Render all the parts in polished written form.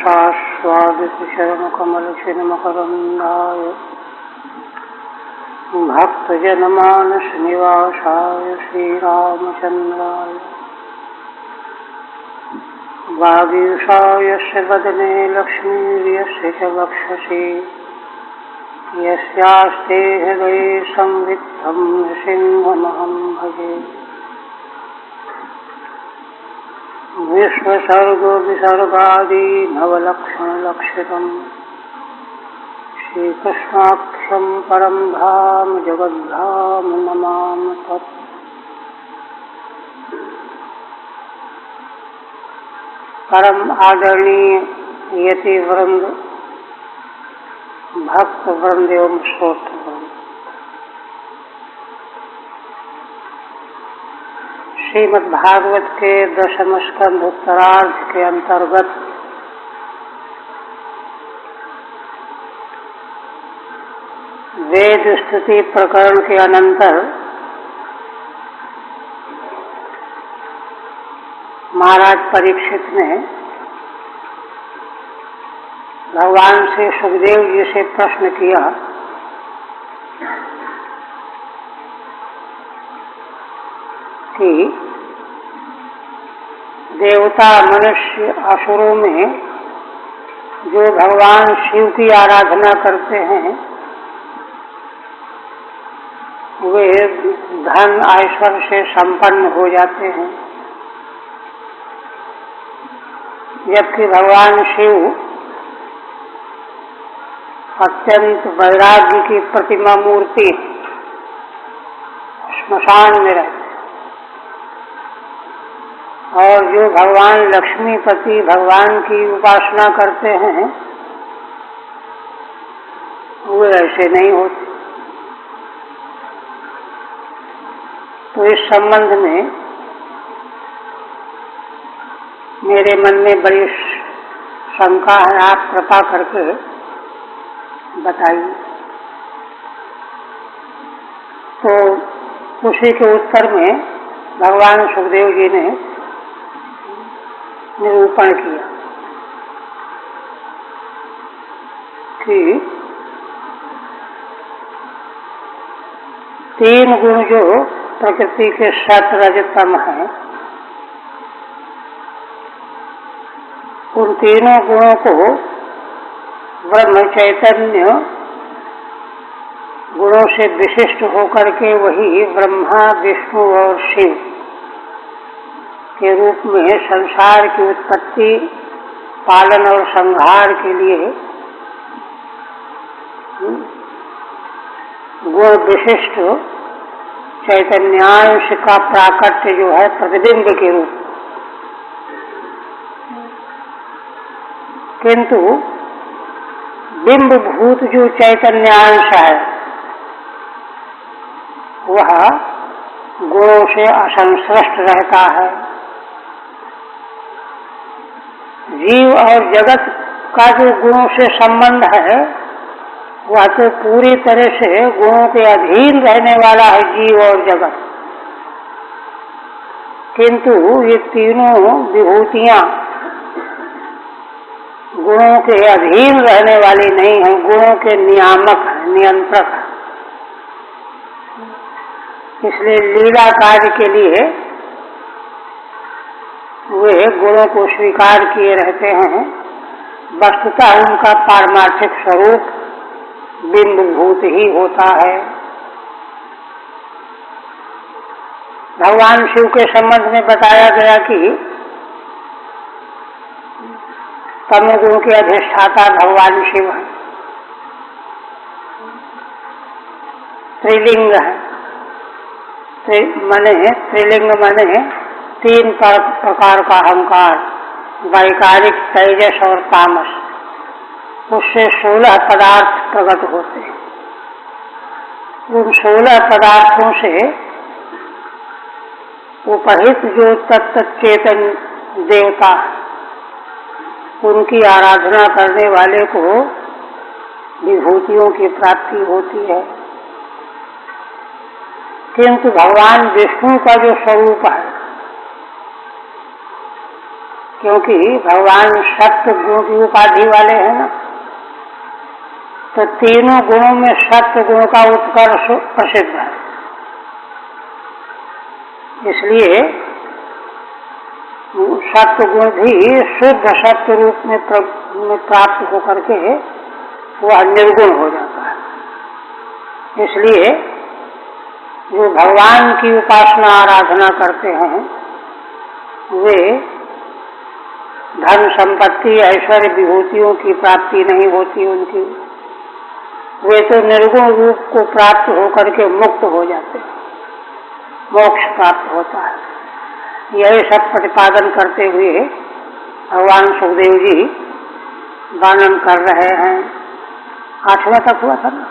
शाश्वादितचरणकमलचिन्मकरन्दाय भक्तजनमानसनिवासाय श्रीरामचन्द्राय वागीशाय यस्य वदने लक्ष्मीर्यस्य च वक्षसि यस्यास्ते हृदये संवित्तं नृसिंहमहं भजे। विश्वसर्गो विसर्गादि नवलक्षणलक्षितम् श्रीकृष्णाख्यं परं धाम जगद्धाम नमामि तत्। परम आदरणीय यति वृंद, भक्त वृंद एवं श्रोत्र वृंद, श्रीमद् भागवत के दशम स्कंध उत्तरार्ध के अंतर्गत वेद स्तुति प्रकरण के अनंतर महाराज परीक्षित ने भगवान से सुखदेव जी से प्रश्न किया कि देवता, मनुष्य, असुरों में जो भगवान शिव की आराधना करते हैं वे धन ऐश्वर्य से संपन्न हो जाते हैं, जबकि भगवान शिव अत्यंत वैराग्य की प्रतिमा मूर्ति श्मशान में रहते हैं। और जो भगवान लक्ष्मीपति भगवान की उपासना करते हैं वे ऐसे नहीं होते। तो इस संबंध में मेरे मन में बड़ी शंका है, आप कृपा करके बताइए। तो उसी के उत्तर में भगवान सुखदेव जी ने निरूपण किया कि तीन गुण जो प्रकृति के सत रजतम हैं, उन तीनों गुणों को ब्रह्म चैतन्य गुणों से विशिष्ट होकर के वही ब्रह्मा, विष्णु और शिव के रूप में संसार की उत्पत्ति, पालन और संहार के लिए गुण विशिष्ट चैतन्यांश का प्राकट्य जो है प्रतिबिंब के रूप। किंतु बिंब भूत जो चैतन्यांश है वह गुणों से असंश्लिष्ट रहता है। जीव और जगत का जो गुणों से संबंध है वह तो पूरी तरह से गुणों के अधीन रहने वाला है, जीव और जगत। किंतु ये तीनों विभूतियां गुणों के अधीन रहने वाली नहीं है, गुणों के नियामक है, नियंत्रक है। इसलिए लीला कार्य के लिए वे गुणों को स्वीकार किए रहते हैं। वस्तुतः उनका पारमार्थिक स्वरूप बिंब भूत ही होता है। भगवान शिव के संबंध में बताया गया कि तमोगुण के अधिष्ठाता भगवान शिव है, त्रिलिंग है। त्रिलिंग माने तीन प्रकार का अहंकार, वैकारिक, तेजस और तामस। उससे 16 पदार्थ प्रकट होते हैं। उन 16 पदार्थों से उपहित जो तत्त चेतन देवता, उनकी आराधना करने वाले को विभूतियों की प्राप्ति होती है। किंतु भगवान विष्णु का जो स्वरूप है क्योंकि भगवान सत्य गुण की उपाधि वाले हैं ना, तो तीनों गुणों में सत्य गुण का उत्कर्ष प्रसिद्ध है। इसलिए सत्य गुण भी शुद्ध सत्य रूप में प्राप्त होकर के वह निर्गुण हो जाता है। इसलिए जो भगवान की उपासना आराधना करते हैं वे धन संपत्ति ऐश्वर्य विभूतियों की प्राप्ति नहीं होती उनकी, वे तो निर्गुण रूप को प्राप्त होकर के मुक्त हो जाते हैं, मोक्ष प्राप्त होता है। यही सब प्रतिपादन करते हुए भगवान सुखदेव जी वर्णन कर रहे हैं। 8वें तक हुआ था ना।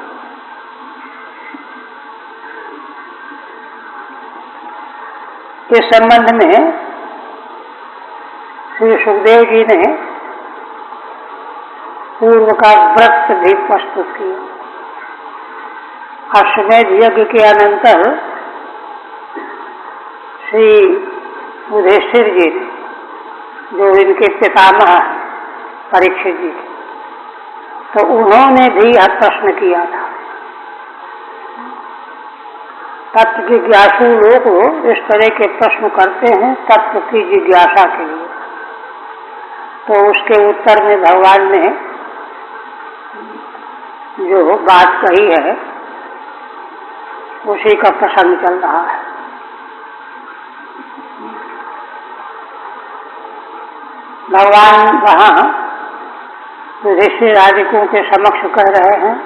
इस संबंध में श्री सुखदेव जी ने पूर्व का व्रत भी प्रस्तुत किया। अश्वमेध यज्ञ के अनंतर श्री युधिष्ठिर जी ने, जो इनके पितामह परीक्षित जी, तो उन्होंने भी यह प्रश्न किया था। तत्व जिज्ञासु लोग इस तरह के प्रश्न करते हैं तत्व की जिज्ञासा के लिए, तो उसके उत्तर में भगवान ने जो बात कही है उसी का प्रसंग चल रहा है। भगवान वहाँ युधिष्ठिर आदिकों के समक्ष कह रहे हैं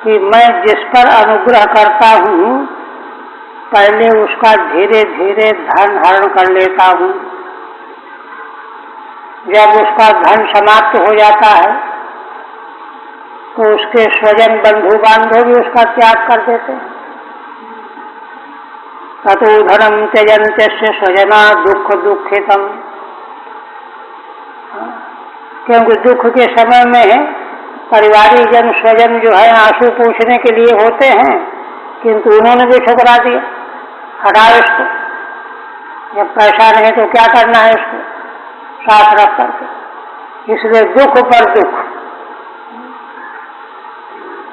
कि मैं जिस पर अनुग्रह करता हूँ पहले उसका धीरे धीरे धन हरण कर लेता हूँ। जब उसका धन समाप्त हो जाता है तो उसके स्वजन बंधु बांधव भी उसका त्याग कर देते हैं। ततो धनम त्यजन्ते स्वजना दुख दुखितम, क्योंकि दुख के समय में परिवारिक जन स्वजन जो है आंसू पूछने के लिए होते हैं, किंतु उन्होंने भी ठुकरा दिया, हटाओ इसको, जब पैसा नहीं तो क्या करना है इसको साथ रख करके। इसलिए दुख पर दुख,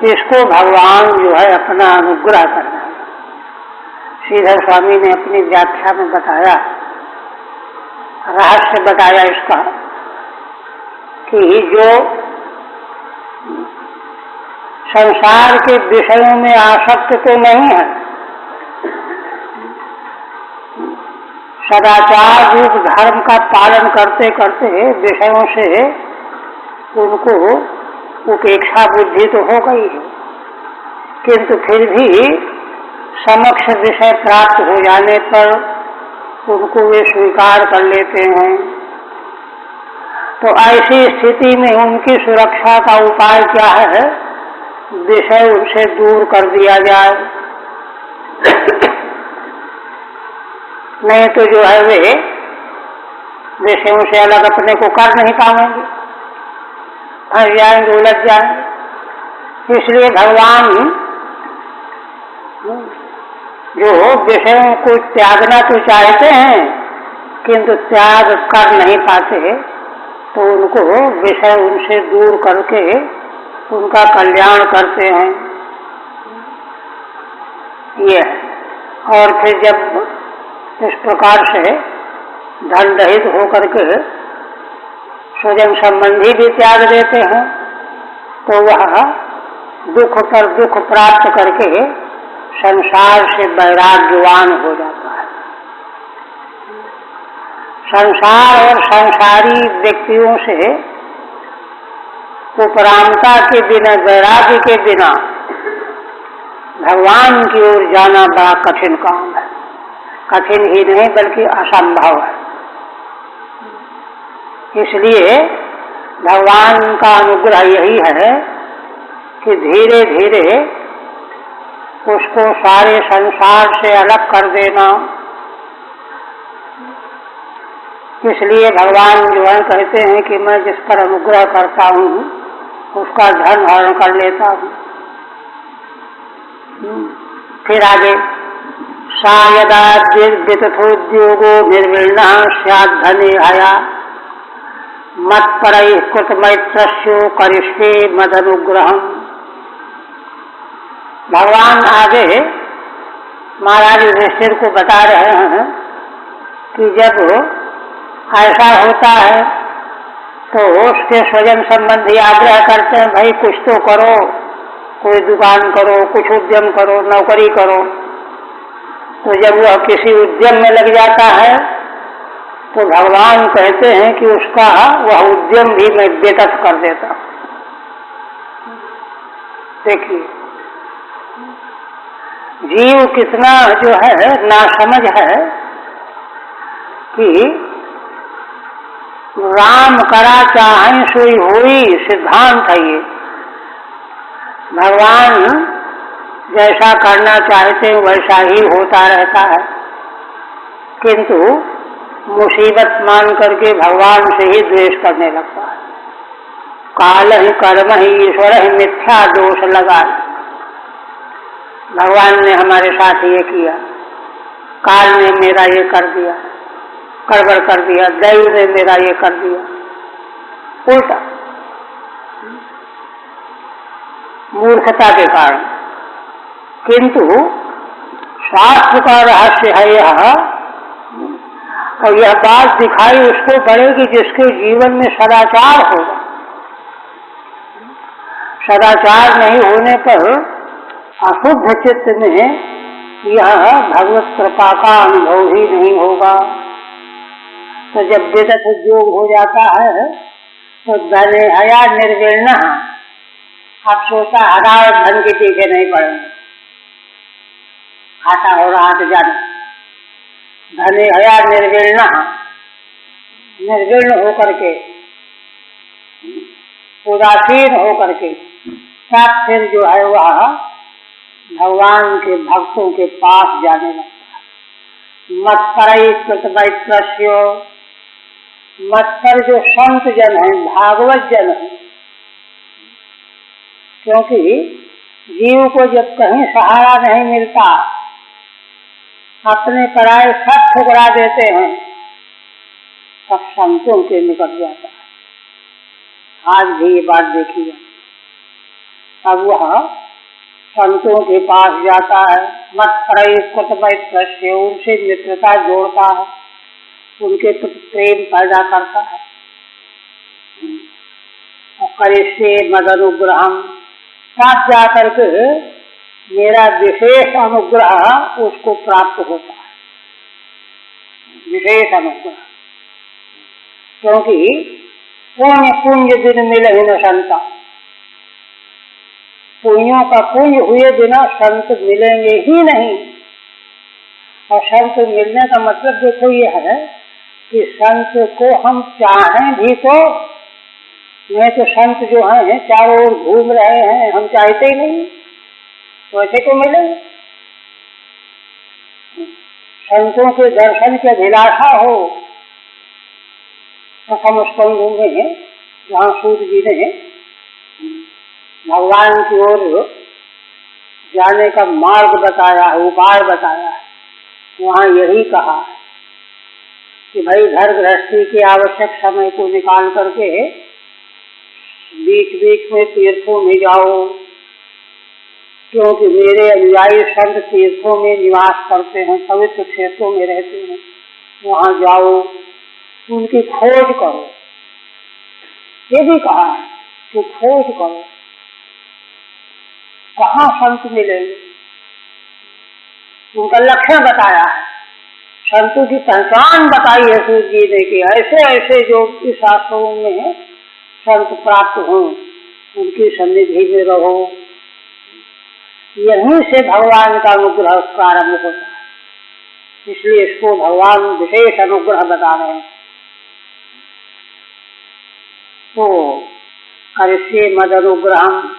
इसको भगवान जो है अपना अनुग्रह करना है। श्रीधर स्वामी ने अपनी व्याख्या में बताया, रहस्य बताया इसका, कि जो संसार के विषयों में आसक्त तो नहीं है, सदाचार रूप धर्म का पालन करते करते विषयों से उनको उपेक्षा बुद्धि तो हो गई है, किंतु फिर भी समक्ष विषय प्राप्त हो जाने पर उनको वे स्वीकार कर लेते हैं। तो ऐसी स्थिति में उनकी सुरक्षा का उपाय क्या है? विषय उनसे दूर कर दिया जाए, नहीं तो जो है वे विषयों से अलग अपने को कर नहीं पाएंगे, फंस जाएंगे, उलझ जाएंगे। इसलिए भगवान जो विषयों को त्यागना तो चाहते हैं किंतु त्याग कर नहीं पाते, तो उनको विषय उनसे दूर करके उनका कल्याण करते हैं। ये और फिर जब इस प्रकार से धन रहित होकर के स्वजन संबंधी भी त्याग देते हैं तो वह दुख पर दुख प्राप्त करके संसार से वैराग्यवान हो जाता है। संसार और संसारी व्यक्तियों से उपरामता के बिना, वैराग्य के बिना भगवान की ओर जाना बड़ा कठिन काम है। कठिन ही नहीं बल्कि असंभव है। इसलिए भगवान का अनुग्रह यही है कि धीरे धीरे उसको सारे संसार से अलग कर देना। इसलिए भगवान जो है कहते हैं कि मैं जिस पर अनुग्रह करता हूँ उसका धन हरण कर लेता हूँ। फिर आगे सा यदा वितथोद्योगो निर्विण्ण स्यात् धने हया मत्परैः कृतमैत्रस्यो करिष्ये मदनुग्रहम्। भगवान आगे महाराज युधिष्ठिर को बता रहे हैं कि जब ऐसा होता है तो उसके स्वजन संबंधी आग्रह करते हैं, भाई कुछ तो करो, कोई दुकान करो, कुछ उद्यम करो, नौकरी करो। तो जब वह किसी उद्यम में लग जाता है तो भगवान कहते हैं कि उसका वह उद्यम भी मैं बेकस कर देता हूं। देखिए जीव कितना जो है नासमझ है कि राम करा चाहें सोई होई सिद्धांत है ये। भगवान जैसा करना चाहते हैं वैसा ही होता रहता है, किंतु मुसीबत मान करके भगवान से ही द्वेष करने लगता है। काल ही कर्म ही ईश्वर ही मिथ्या दोष लगा। भगवान ने हमारे साथ ये किया, काल ने मेरा ये कर दिया, गड़बड़ कर दिया, दैव ने मेरा ये कर दिया, उल्टा मूर्खता के कारण। किंतु शास्त्र का रहस्य है यह, और यह बात दिखाई उसको पड़ेगी जिसके जीवन में सदाचार होगा। सदाचार नहीं होने पर अशुद्ध चित्त में यह भगवत कृपा का अनुभव ही नहीं होगा। तो जब विदत उद्योग हो जाता है तो धने हया निर्विण्ण, अब सोचा हरावत धन के पीछे नहीं पड़ेंगे, खाता हो रहा तो जाने। धने हया निर्विण्ण, निर्विण्ण होकर के, उदासीन होकर के तब फिर जो है वह भगवान के भक्तों के पास जाने लगता है। मत्परैः कृतमैत्रस्यो, मत्पर जो संत जन है, भागवत जन है, क्योंकि जीव को जब कहीं सहारा नहीं मिलता अपने पराये सब ठुकरा देते हैं, तब संतों के निकट जाता है। आज भी ये बात देखिए, अब वह संतों के पास जाता है। मत्परैः कृतमैत्रस्यो, उनसे मित्रता जोड़ता है, उनके प्रति प्रेम पैदा करता है। और करिष्ये मदनुग्रहम्, तब जाकर के मेरा विशेष अनुग्रह उसको प्राप्त होता है, विशेष अनुग्रह। क्योंकि पुण्य पुंज दिन मिले न संता, पुण्यों का पुंज हुए बिना संत मिलेंगे ही नहीं। और संत मिलने का मतलब देखो ये है कि संत को हम चाहें भी तो, नहीं तो संत जो हैं चारों ओर घूम रहे हैं, हम चाहते ही नहीं, वैसे को मिले। संतों के दर्शन की अभिलाषा हो, प्रथम स्कंध में जहाँ सूत जी ने भगवान की ओर जाने का मार्ग बताया है, उपाय बताया है, वहाँ यही कहा है कि भाई घर गृहस्थी के आवश्यक समय को निकाल करके बीच बीच में तीर्थों में जाओ, क्योंकि मेरे अनुयायी संत तीर्थों में निवास करते हैं, पवित्र क्षेत्रों में रहते हैं, वहाँ जाओ, उनकी खोज करो। ये भी कहा है कि खोज करो, कहाँ संत मिलेंगे, उनका लक्षण बताया है, संतों की पहचान बताई है सूत जी ने कि ऐसे ऐसे जो इस आश्रम में संत प्राप्त हों, उनकी सन्निधि में रहो। यहीं से भगवान का अनुग्रह प्रारंभ होता है, इसलिए इसको भगवान विशेष अनुग्रह बता रहे हैं। तो करिष्ये मदनुग्रहम्,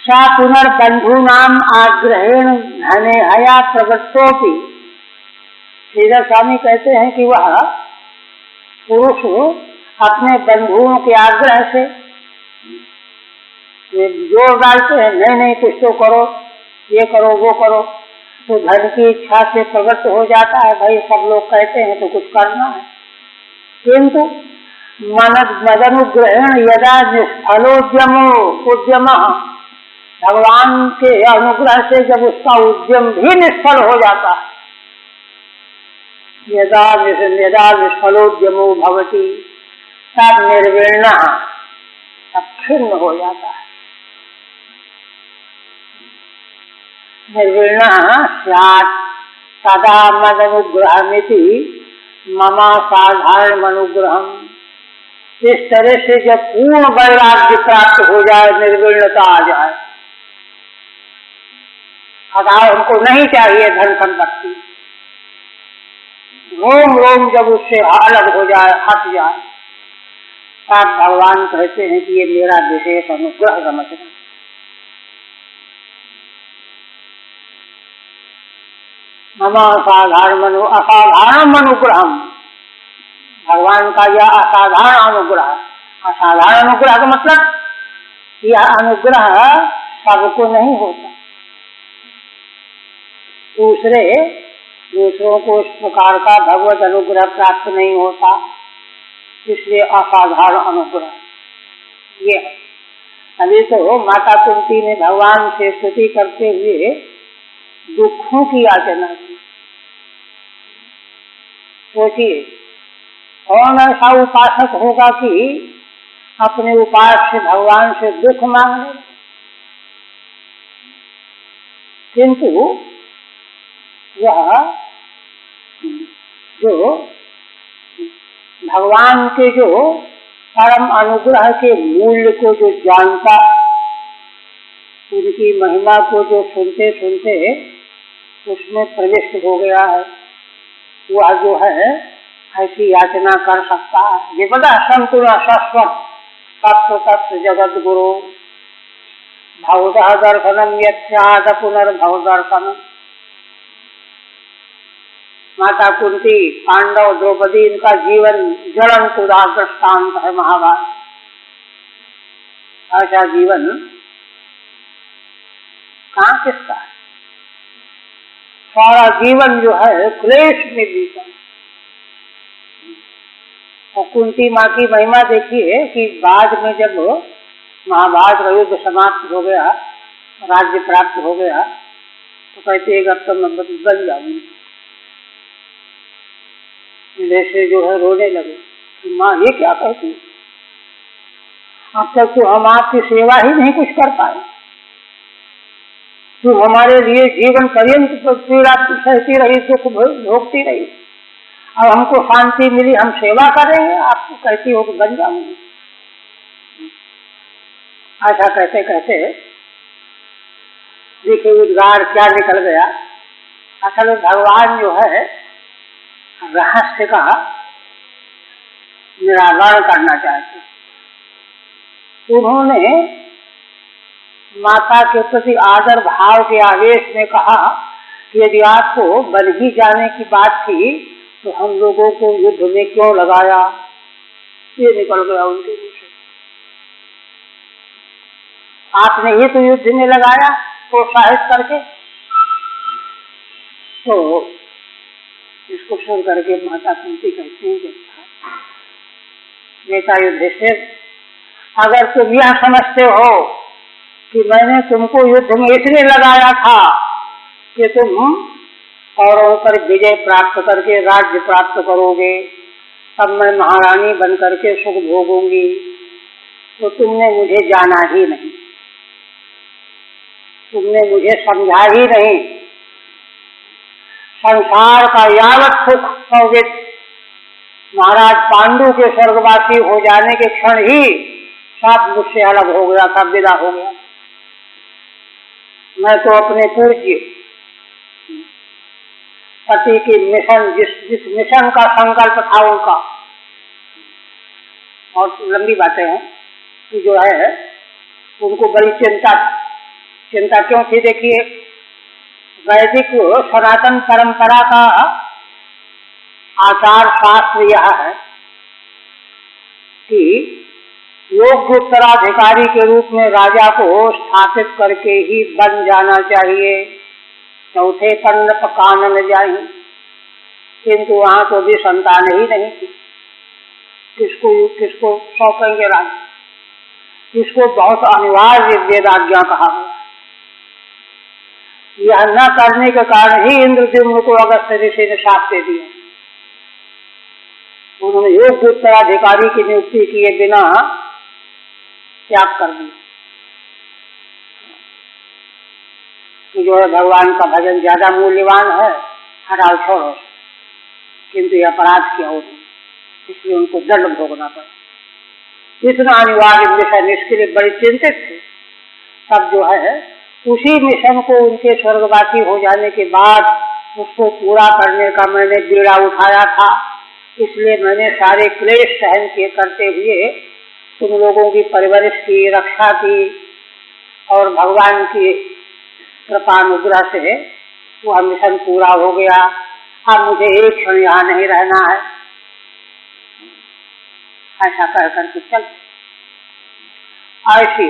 सा पुनर्बंधूनाम आग्रहेण धने हया प्रवृत्तोपि। श्रीधर स्वामी कहते हैं कि वह पुरुष अपने बंधुओं के आग्रह से जोर डालते हैं, नहीं नहीं कुछ तो करो, ये करो वो करो, तो धन की इच्छा से प्रवृत्त हो जाता है, भाई सब लोग कहते हैं तो कुछ करना है। किंतु मदनुग्रहण यदा निष्फलोद्यमो उद्यम, भगवान के अनुग्रह से जब उसका उद्यम भी निष्फल हो जाता है, यदा निष्फलोद्यमो भवति, तब निर्वीण, तब खिन्न हो जाता है। निर्वीण स्यात् तदा मदनुग्रहमिति ममा साधारण अनुग्रहम। इस तरह से जब पूर्ण वैराग्य प्राप्त हो जाए, निर्वीणता आ जाए, अतः हमको नहीं चाहिए धन संपत्ति, रोम रोम जब उससे अलग हो जाए, हट जाए, तब भगवान कहते हैं कि ये मेरा विशेष अनुग्रह समझना। मम असाधारण अनुग्रहम, भगवान का यह असाधारण अनुग्रह। असाधारण अनुग्रह का मतलब यह अनुग्रह सबको नहीं होता, दूसरों को इस प्रकार का भगवत अनुग्रह प्राप्त नहीं होता, इसलिए असाधारण अनुग्रह ये है। अभी तो माता कुंती ने भगवान से स्तुति करते हुए दुखों की याचना की। सोचिए, कौन ऐसा उपासक होगा कि अपने उपास से भगवान से दुख मांगने, किंतु यह जो भगवान के जो परम अनुग्रह के मूल्य को जो जानता, उनकी महिमा को जो सुनते सुनते उसमें प्रविष्ट हो गया है, वह जो है ऐसी याचना कर सकता है। ये बड़ा संतुलन शाश्वत तत्व तत्व जगत गुरु भवतः दर्शनम यच्छाद पुनर्भव दर्शनम। माता कुंती, पांडव, द्रौपदी, इनका जीवन ज्वलंत उदाहरण दृष्टांत है महाभारत। ऐसा जीवन कहाँ किसका है? सारा जीवन जो है क्लेश में बीता। और कुंती माँ की महिमा देखिए कि बाद में जब महाभारत का युद्ध समाप्त हो गया, राज्य प्राप्त हो गया, तो कहते एक अब तो मैं बन जाऊंगी। जैसे जो है रोने लगे कि माँ ये क्या कहती, अब तक तो हम आपकी सेवा ही नहीं कुछ कर पाए, तो हमारे लिए जीवन पर्यंत तो पीड़ा सहती रही, दुख भोगती रही, अब हमको शांति मिली, हम सेवा करेंगे, आपको कहती हो कि बन जाऊंगी। ऐसा कहते कहते देखिए उद्गार क्या निकल गया। असल में भगवान जो है रहस्य का निराकरण करना चाहते, उन्होंने माता के प्रति आदर भाव के आवेश में कहा कि यदि आपको बन ही जाने की बात थी तो हम लोगों को युद्ध में क्यों लगाया। ये निकल गया उनके मुंह से, आपने ही तो युद्ध में लगाया प्रोत्साहित करके। तो इसको सुन करके माता कुंती कहते हैं बेटा युधिष्ठिर, अगर तुम यह समझते हो कि मैंने तुमको युद्ध में इसलिए लगाया था कि तुम औरों पर विजय प्राप्त करके राज्य प्राप्त करोगे, तब मैं महारानी बन करके सुख भोगूंगी, तो तुमने मुझे जाना ही नहीं, तुमने मुझे समझा ही नहीं। संसार का यावत सुख सौगत महाराज पांडु के स्वर्गवासी हो जाने के क्षण ही सब मुझसे अलग हो गया, सब विदा हो गया। मैं तो अपने पूज्य पति की मिशन, जिस मिशन का संकल्प था उनका, और लंबी बातें हैं कि जो है उनको बड़ी चिंता क्यों थी। देखिए वैदिक सनातन परंपरा का आचार शास्त्र यह है कि योग्य उत्तराधिकारी के रूप में राजा को स्थापित करके ही बन जाना चाहिए। चौथे पन्न कानन जाई, किंतु वहां तो भी संतान ही नहीं थी। किसको सौंपेंगे राज्य? इसको बहुत अनिवार्य वेदाज्ञा कहा गया। यह न करने के कारण ही इंद्रद्युम्न को अगस्त्य ऋषि ने शाप दे दिया। उन्होंने योग्य उत्तराधिकारी की नियुक्ति किए बिना त्याग कर दिया कि जो है भगवान का भजन ज्यादा मूल्यवान है, हटाओ छोड़ो, किंतु यह अपराध किया उन्होंने, इसलिए उनको दंड भोगना पड़ा। इतना अनिवार्य विषय, इसके लिए बड़े चिंतित थे। तब जो है उसी मिशन को उनके स्वर्गवासी हो जाने के बाद उसको पूरा करने का मैंने बीड़ा उठाया था। इसलिए मैंने सारे क्लेश सहन किए करते हुए तुम लोगों की परवरिश की, रक्षा की, और भगवान की कृपा अनुग्रह से वह मिशन पूरा हो गया। अब मुझे एक क्षण यहाँ नहीं रहना है, ऐसा कह करके चल। ऐसी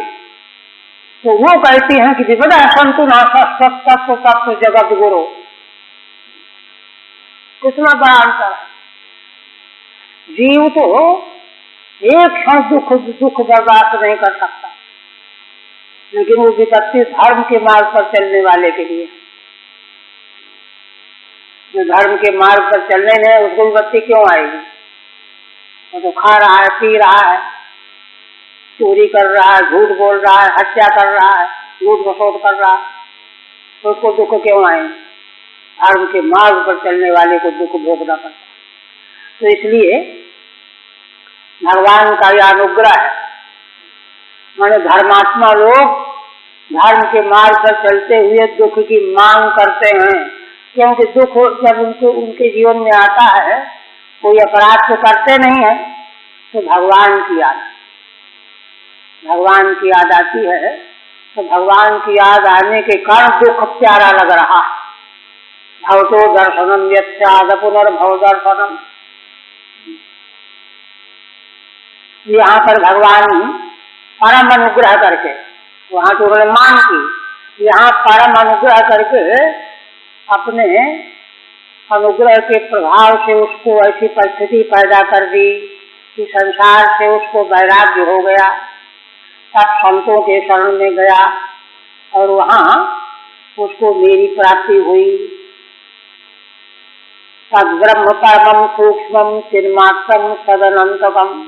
तो वो कहती हैं कि विपदा संतु नाशा तत्व तत्व जगत गुरु। कितना बड़ा अंतर है। जीव तो एक क्षण दुख बर्दाश्त नहीं कर सकता, लेकिन वो विपत्ति धर्म के मार्ग पर चलने वाले के लिए, जो धर्म के मार्ग पर चलने में उसको विपत्ति क्यों आएगी? वो तो खा रहा है, पी रहा है, चोरी कर रहा है, झूठ बोल रहा है, हत्या कर रहा है, लूट खसोट कर रहा है, तो उसको दुख क्यों आएंगे? धर्म के मार्ग पर चलने वाले को दुख भोगना पड़ता। तो इसलिए भगवान का यह अनुग्रह है। माने धर्मात्मा लोग धर्म के मार्ग पर चलते हुए दुख की मांग करते हैं, क्योंकि दुख जब उनके जीवन में आता है, कोई अपराध तो करते नहीं है, तो भगवान की याद आती है। तो भगवान की याद आने के कारण दुख प्यारा लग रहा है। भवतो दर्शनम यस्याद पुनर्भव दर्शनम। यहाँ पर भगवान परम अनुग्रह करके, वहां तो उन्होंने मान की, यहाँ परम अनुग्रह करके अपने अनुग्रह के प्रभाव से उसको ऐसी परिस्थिति पैदा कर दी कि संसार से उसको वैराग्य हो गया। तब संतों के शरण में गया और वहां उसको मेरी प्राप्ति हुई। तद ब्रह्म परमं सूक्ष्मं चिन्मात्रं सदनंतकम्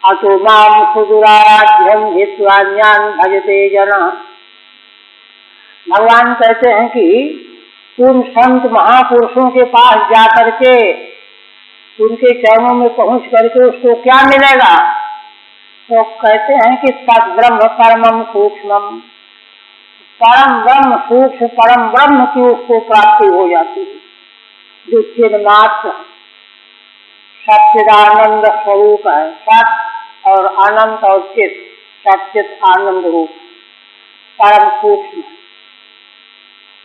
अतो मां सुदुराराध्यं हित्वा ज्ञान भजते जना। भगवान कहते हैं कि उन संत महापुरुषों के पास जाकर के, उनके चरणों में पहुंच करके उसको क्या मिलेगा? तो कहते हैं कि तद ब्रह्म परमं सूक्ष्मं, परम ब्रह्म सूक्ष्म परम ब्रह्म की उसको प्राप्ति हो जाती है, जो चिन्मात्र सच्चिदानंद स्वरूप है। सत और अनंत और चित, सच्चित आनंद रूप परम सूक्ष्म,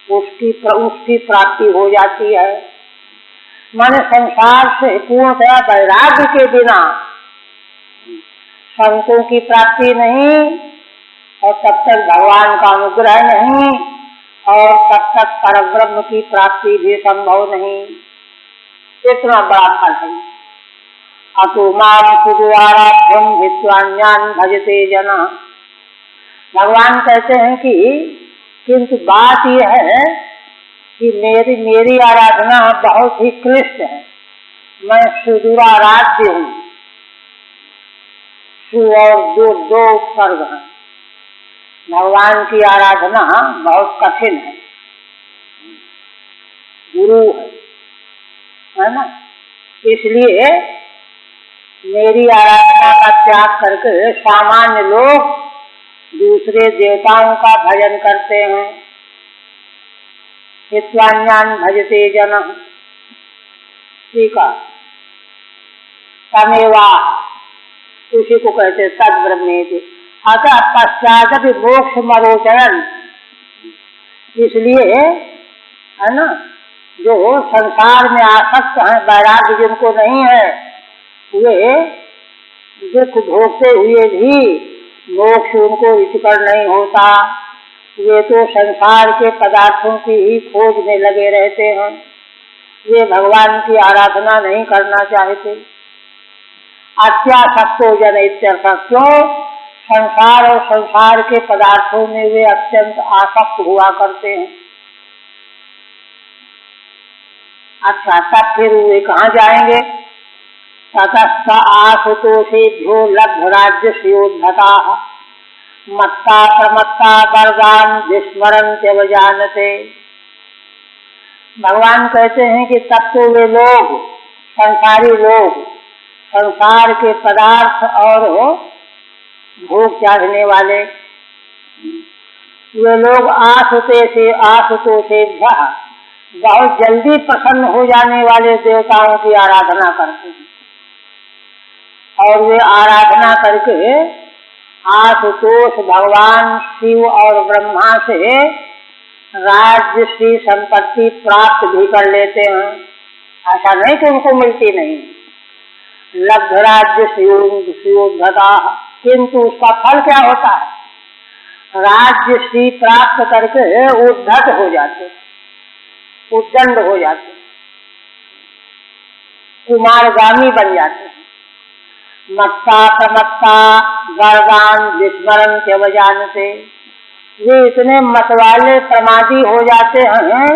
उसकी प्राप्ति हो जाती है। माने संसार से पूर्णतया वैराग्य के बिना संतों की प्राप्ति नहीं, और तब तक भगवान का अनुग्रह नहीं, और तब तक परब्रह्म की प्राप्ति भी संभव नहीं। इतना बड़ा फल है। अतो मां सुदुराराध्यं हित्वा ज्ञान भजते जना। भगवान कहते हैं कि किंतु बात यह है कि मेरी आराधना बहुत ही क्लिष्ट है। मैं सुदुराराध्य हूँ। सु और दो उपसर्ग हैं। भगवान की आराधना बहुत कठिन है, गुरु है ना। इसलिए मेरी आराधना का त्याग करके सामान्य लोग दूसरे देवताओं का भजन करते हैं। हित्वान्यान भजते जन, ठीक है, तमेवा, उसी को कहते तद ब्रह्मेति। अतः पश्चात भी मोक्ष मरोचरण। इसलिए है ना, जो संसार में आसक्त हैं, वैराग्य जिनको नहीं है, वे दुख भोगते हुए भी मोक्ष उनको रुचिकर नहीं होता। वे तो संसार के पदार्थों की ही खोज में लगे रहते हैं, वे भगवान की आराधना नहीं करना चाहते। अत्यासक्तो जन इत्यर्थ, क्यों? संसार और संसार के पदार्थों में वे अत्यंत आसक्त हुआ करते हैं। अच्छा, तब फिर वे कहाँ जाएंगे? ततस्थ आशुतोषेभ्यो लब्ध राज्य श्रियोद्धता मत्ता प्रमत्ता वरदान विस्मरन्त्यवजानते। भगवान कहते हैं कि तब तो वे लोग, संसारी लोग, संसार के पदार्थ और भोग चाहने वाले, वे लोग आशुतोषे बहुत जल्दी प्रसन्न हो जाने वाले देवताओं की आराधना करते हैं, और वे आराधना करके आशुतोष भगवान शिव और ब्रह्मा से राज्य श्री संपत्ति प्राप्त भी कर लेते हैं। ऐसा नहीं कि उनको मिलती नहीं, लब्ध राज्य श्रियोद्धता, किंतु उसका फल क्या होता है? राज्य श्री प्राप्त करके उद्धत हो जाते, उद्दंड हो जाते, कुमारगामी बन जाते हैं। मत्ता प्रमत्ता वरदान विस्मरन्त्यवजानते, वे इतने मतवाले प्रमादी हो जाते हैं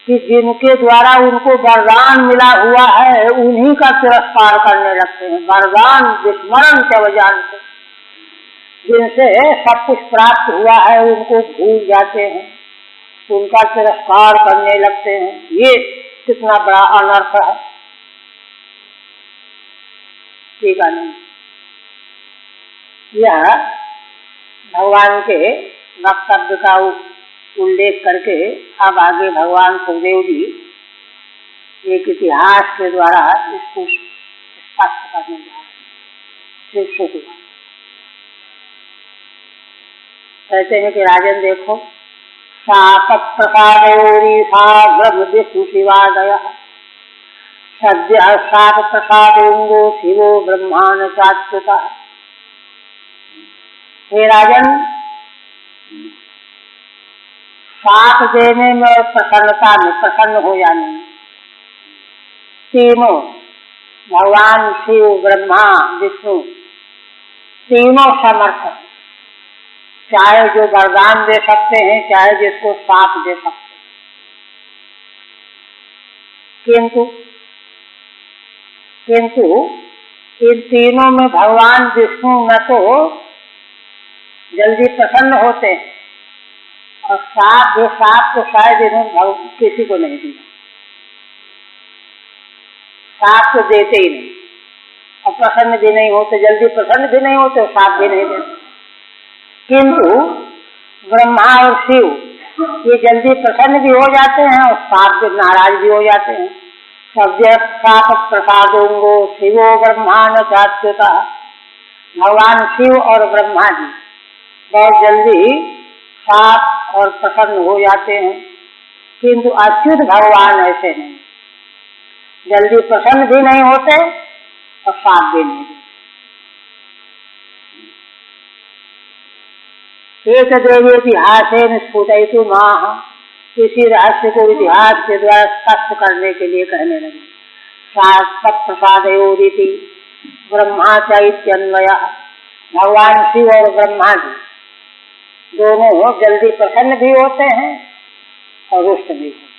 कि जिनके द्वारा उनको वरदान मिला हुआ है उन्हीं का तिरस्कार करने लगते हैं। वरदान विस्मरन्त्यवजानते, जिनसे सब कुछ प्राप्त हुआ है उनको भूल जाते हैं, उनका तिरस्कार करने लगते हैं। ये कितना बड़ा अनर्थ है। ठीक है नहीं, यह भगवान के वक्तव्य का उल्लेख करके अब आगे भगवान सुखदेव जी एक इतिहास के द्वारा इसको स्पष्ट करने जा रहे हैं। कहते हैं कि राजन देखो, शाप प्रसादोरीसा ब्रह्म विष्णु शिवादय सद्य शाप प्रसादोंगो शिवो ब्रह्मान चाच्युता। हे राजन, साथ देने में और प्रसन्नता में, प्रसन्न हो जाने में, तीनों भगवान शिव ब्रह्मा विष्णु तीनों समर्थ हैं। चाहे जो वरदान दे सकते हैं, चाहे जिसको साथ दे सकते हैं, किंतु इन तीनों में भगवान विष्णु न तो जल्दी प्रसन्न होते हैं, और साथ जो साथ तो शायद इन्हें किसी को नहीं दिया, साथ तो देते ही नहीं, और प्रसन्न भी नहीं होते, जल्दी प्रसन्न भी नहीं होते और साथ भी नहीं देते। किंतु ब्रह्मा और शिव ये जल्दी प्रसन्न भी हो जाते हैं और साथ भी नाराज भी हो जाते हैं। सद्य साप प्रसादोंगो शिवो ब्रह्मान चाच्युता। भगवान शिव और ब्रह्मा जी बहुत जल्दी साफ और प्रसन्न हो जाते हैं, किंतु अच्युत भगवान ऐसे नहीं, जल्दी प्रसन्न भी नहीं होते और साफ भी नहीं देते। एक देवी इतिहास स्फुटयतु माह, इसी रहस्य को इतिहास के द्वारा स्पष्ट करने के लिए कहने लगे। सात प्रसादयोरिति ब्रह्मा चैत्यन्वय, भगवान शिव और ब्रह्मा जी दोनों जल्दी प्रसन्न भी होते हैं और रुष्ट भी होते हैं,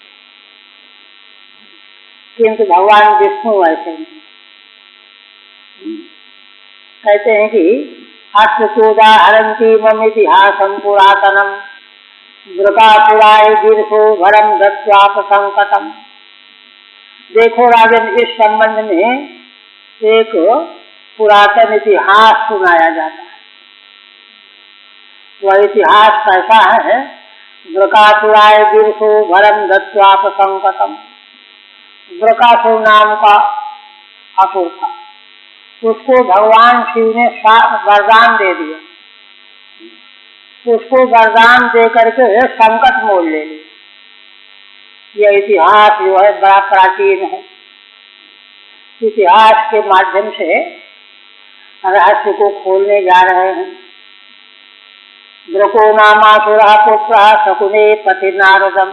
किंतु भगवान विष्णु ऐसे नहीं। कहते हैं कि अस्तुदाहरन्ति मम इतिहासं पुरातनम वृकापुराय गिरसो भरम दत्वाप संकटम। देखो राजन, इस संबंध में एक पुरातन इतिहास सुनाया जाता है। वह इतिहास कैसा है? वृकासुराय गिरसो भरम दत्वाप संकटम। वृकासुर नाम का असुर था, उसको भगवान शिव ने वरदान दे दिया, उसको वरदान दे करके संकट मोल ले लिया। यह इतिहास जो है बड़ा प्राचीन है। इतिहास के माध्यम से रहस्य को खोलने जा रहे हैं। द्रको नामासुरः पुत्रः शकुने पति नारदम्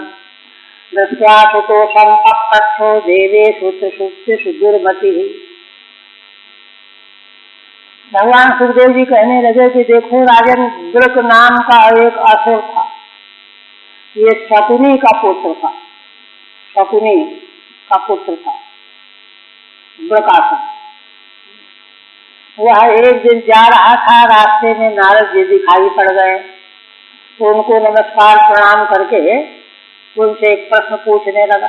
दृष्ट्वा सुतोषं पप्रच्छो देवेषु त्रिषु दुर्मतिः। भगवान सुखदेव जी कहने लगे कि देखो राजन, द्रक नाम का एक असुर था, ये शकुनी का पुत्र था, शकुनी का पुत्र था द्रकासुर। वह एक दिन जा रहा था, रास्ते में नारद जी दिखाई पड़ गए, तो उनको नमस्कार प्रणाम करके उनसे एक प्रश्न पूछने लगा।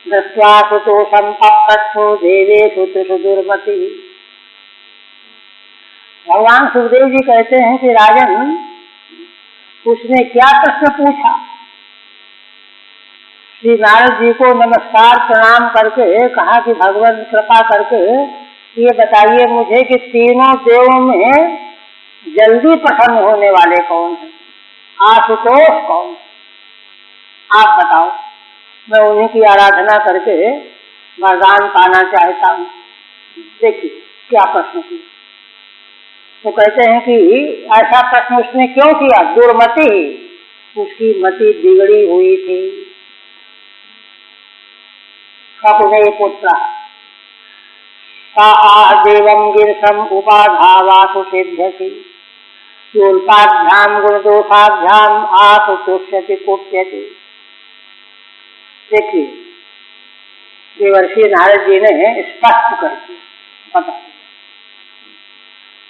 दृष्ट्वा सुतोषं पप्रच्छो देवेषु त्रिषु दुर्मतिः। भगवान सुखदेव जी कहते हैं कि राजन, उसने क्या प्रश्न पूछा? श्री नारद जी को नमस्कार प्रणाम करके कहा कि भगवान कृपा करके ये बताइए मुझे कि तीनों देवों में जल्दी प्रसन्न होने वाले कौन है, आशुतोष कौन है? आप बताओ, मैं उन्हीं की आराधना करके वरदान पाना चाहता हूँ। देखिए क्या प्रश्न किया। तो कहते हैं कि ऐसा प्रश्न उसने क्यों किया? दुर्मति, उसकी मति बिगड़ी हुई थी। शकुने पुत्र सा आह देवं गिरसम उपाधावासु सिद्ध्यति योल्पाभ्याम गुणदोषाभ्याम आसु तुष्यति कुप्यति। देखिए देवर्षि नारद जी ने स्पष्ट कर दिया, बता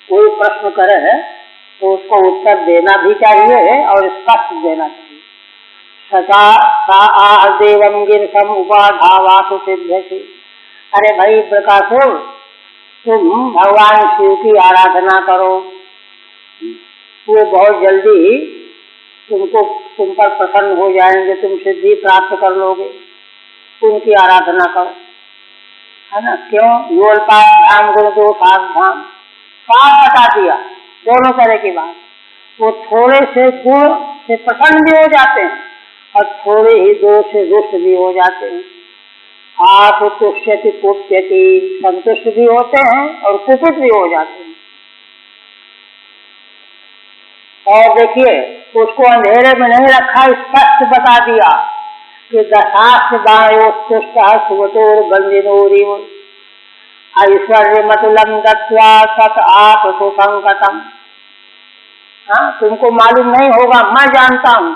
कोई प्रश्न करे तो उसको उत्तर देना भी चाहिए और स्पष्ट देना चाहिए। सचा सा आह देवं गिरसम उपाधावासु सिद्ध्यति। अरे भाई प्रकाशुर, तुम भगवान शिव की आराधना करो, वो बहुत जल्दी तुम पर प्रसन्न हो जाएंगे, तुम सिद्धि प्राप्त कर लोगे, उनकी आराधना करो, है ना। क्यों? योल्पाभ्याम गुणदोषाभ्याम, साफ बता दिया दोनों तरह की बात। वो थोड़े से गुण से प्रसन्न भी हो जाते हैं और थोड़े ही दोष से रुष्ट भी हो जाते हैं। आप तुष्यति कुप्यति, संतुष्ट भी होते हैं और कुपित भी हो जाते हैं। और देखिए उसको अंधेरे में नहीं रखा, स्पष्ट बता दिया कि दशास्त्र वायोस्तुष्ट सुवतोर बंदिनोरिव ऐश्वर्य मतुलम दत्वा सत आप सुसंकटम। हाँ, तुमको मालूम नहीं होगा, मैं जानता हूँ।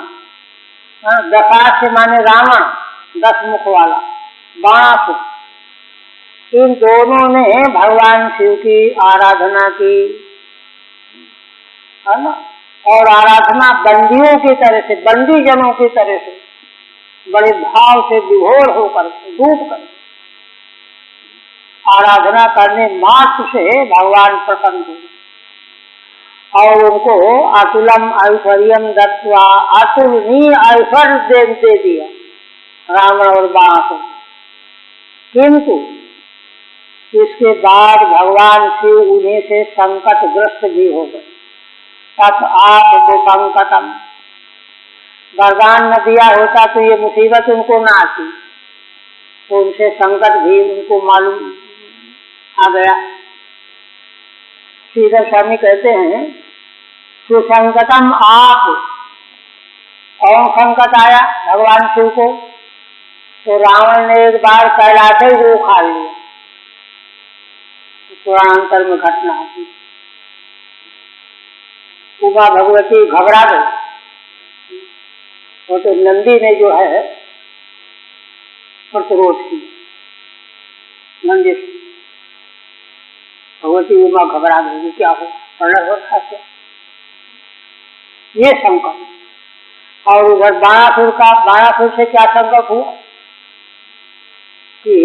हाँ, दशास्त्र माने रावण, 10 मुख वाला, बाणासुर, इन दोनों ने भगवान शिव की आराधना की, है ना। और आराधना बंदियों की तरह से, बंदी जनों की तरह से, बड़े भाव से विभोर होकर, डूब कर आराधना करने मात्र से भगवान प्रसन्न हुए और उनको अतुलम ऐश्वर्यम दत्वा, अतुलनीय ऐश्वर्य दे दिया रावण और बाणासुर। किंतु इसके बाद भगवान शिव उन्हीं से संकटग्रस्त भी हो गए। तत् आप तो संकटम, वरदान न दिया होता तो ये मुसीबत उनको न आती, तो उनसे संकट भी उनको मालूम आ गया। श्रीधर स्वामी कहते हैं सुसंकटम आप, कौन संकट आया भगवान शिव को? तो रावण ने एक बार कैलाश ही वो उखाड़ लिया, पुराणांतर में घटना आती। उमा भगवती घबरा गई, वो तो नंदी ने जो है प्रतिरोध की, नंदी से भगवती उमा घबरा गई, क्या हो प्रणय हो रहा क्या, ये संकट। और उधर बाणासुर से क्या संकट हुआ कि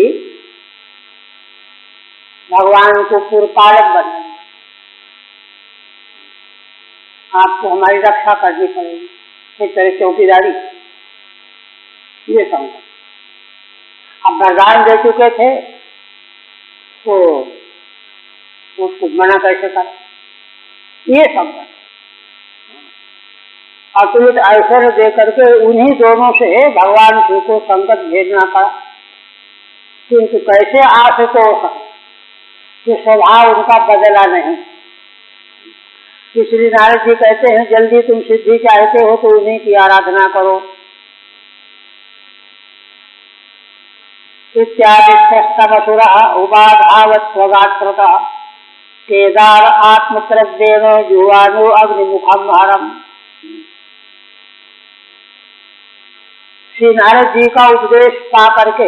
भगवान को पुरपालक बना, आपको हमारी रक्षा करनी पड़ेगी, इस तरह चौकीदारी, ये संकट। अब वरदान दे चुके थे तो उसको मना कैसे कर, ये संकट। अतुलित ऐश्वर्य दे करके उन्हीं दोनों से भगवान शिव को संकट भेजना पड़ा। किंतु कैसे आशुतोष, कि स्वभाव उनका बदला नहीं, इसलिए नारद जी कहते हैं जल्दी तुम सिद्धि चाहते हो तो उन्हीं की आराधना करो। इत्यादि षष्ठमसुरा उपाधावत् स्वगात्रतः केदार आत्मप्रज्ञेन जुवानो अग्निमुखम हरम। श्री नारद जी का उपदेश पा करके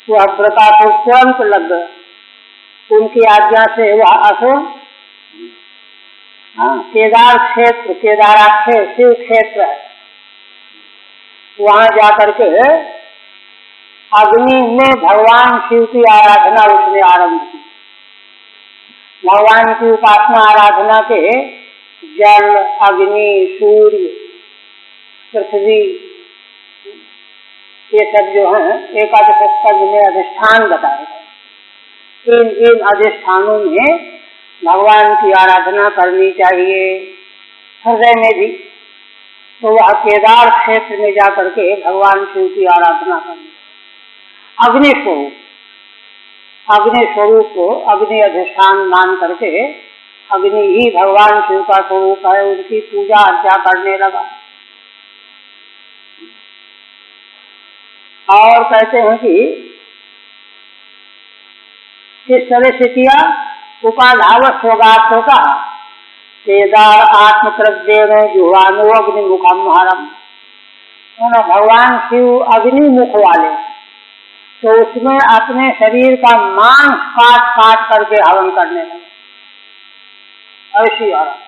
वह वृकासुर तुरंत लग गया। उनकी आज्ञा से वह असुर केदार क्षेत्र, केदाराक्ष शिव क्षेत्र है, वहां जाकर के अग्नि में भगवान शिव की आराधना उसने आरंभ की। भगवान की उपासना आराधना के जल, अग्नि, सूर्य, पृथ्वी, ये सब जो है एकादश स्कंध में अधिष्ठान बताए गए। इन अधिष्ठानों में भगवान की आराधना करनी चाहिए, हृदय में भी। तो वह केदार क्षेत्र में जाकर के भगवान शिव की आराधना करनी। अग्नि स्वरूप, अग्नि स्वरूप को अग्नि अधिष्ठान मान करके अग्नि ही भगवान शिव का स्वरूप है, उनकी पूजा अर्चा करने लगा। और कहते हैं कि किस तरह से किया, उपाधावत् स्वगात्र का केदार आत्मप्रज्ञेन जुह्वानो अग्निमुखम हरम। भगवान शिव अग्निमुख वाले, तो उसमें अपने शरीर का मांस काट काट करके हवन करने लगे। ऐसी आराधना,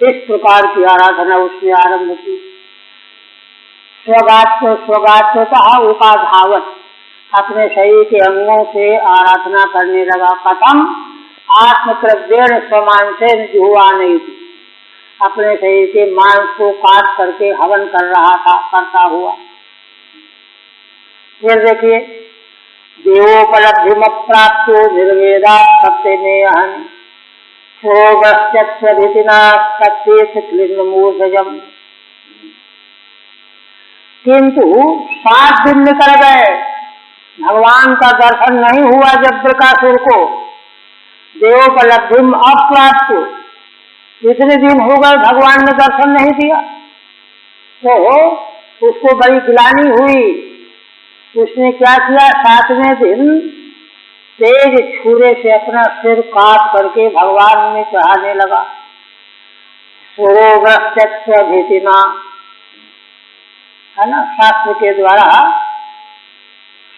इस प्रकार की आराधना उसने आरंभ की। स्वगात्रतः उपाधावत्, अपने शरीर के अंगों से आराधना करने लगा। कथम आत्मप्रज्ञेन स्वमांसेन जुह्वानयति, अपने शरीर के मांस को काट करके हवन कर रहा था, करता हुआ। फिर देखिए, देवोपलब्धिमप्राप्तो निर्वेदात् सप्तमेऽहं स्वगस्त्यस्वधितिना सत्तीर्थक्लिन्नमूर्धजम्। किंतु 7 दिन निकल गए, भगवान का दर्शन नहीं हुआ। जब वृकासुर को देवोपलब्धिम अप्राप्त, इतने दिन हो गए भगवान ने दर्शन नहीं दिया, तो उसको बड़ी गिलानी हुई। उसने क्या किया, 7वें दिन तेज छुरे से अपना सिर काट करके भगवान में चढ़ाने लगा। स्वरोगस्त्यस्वधितिना, है ना, शास्त्र के द्वारा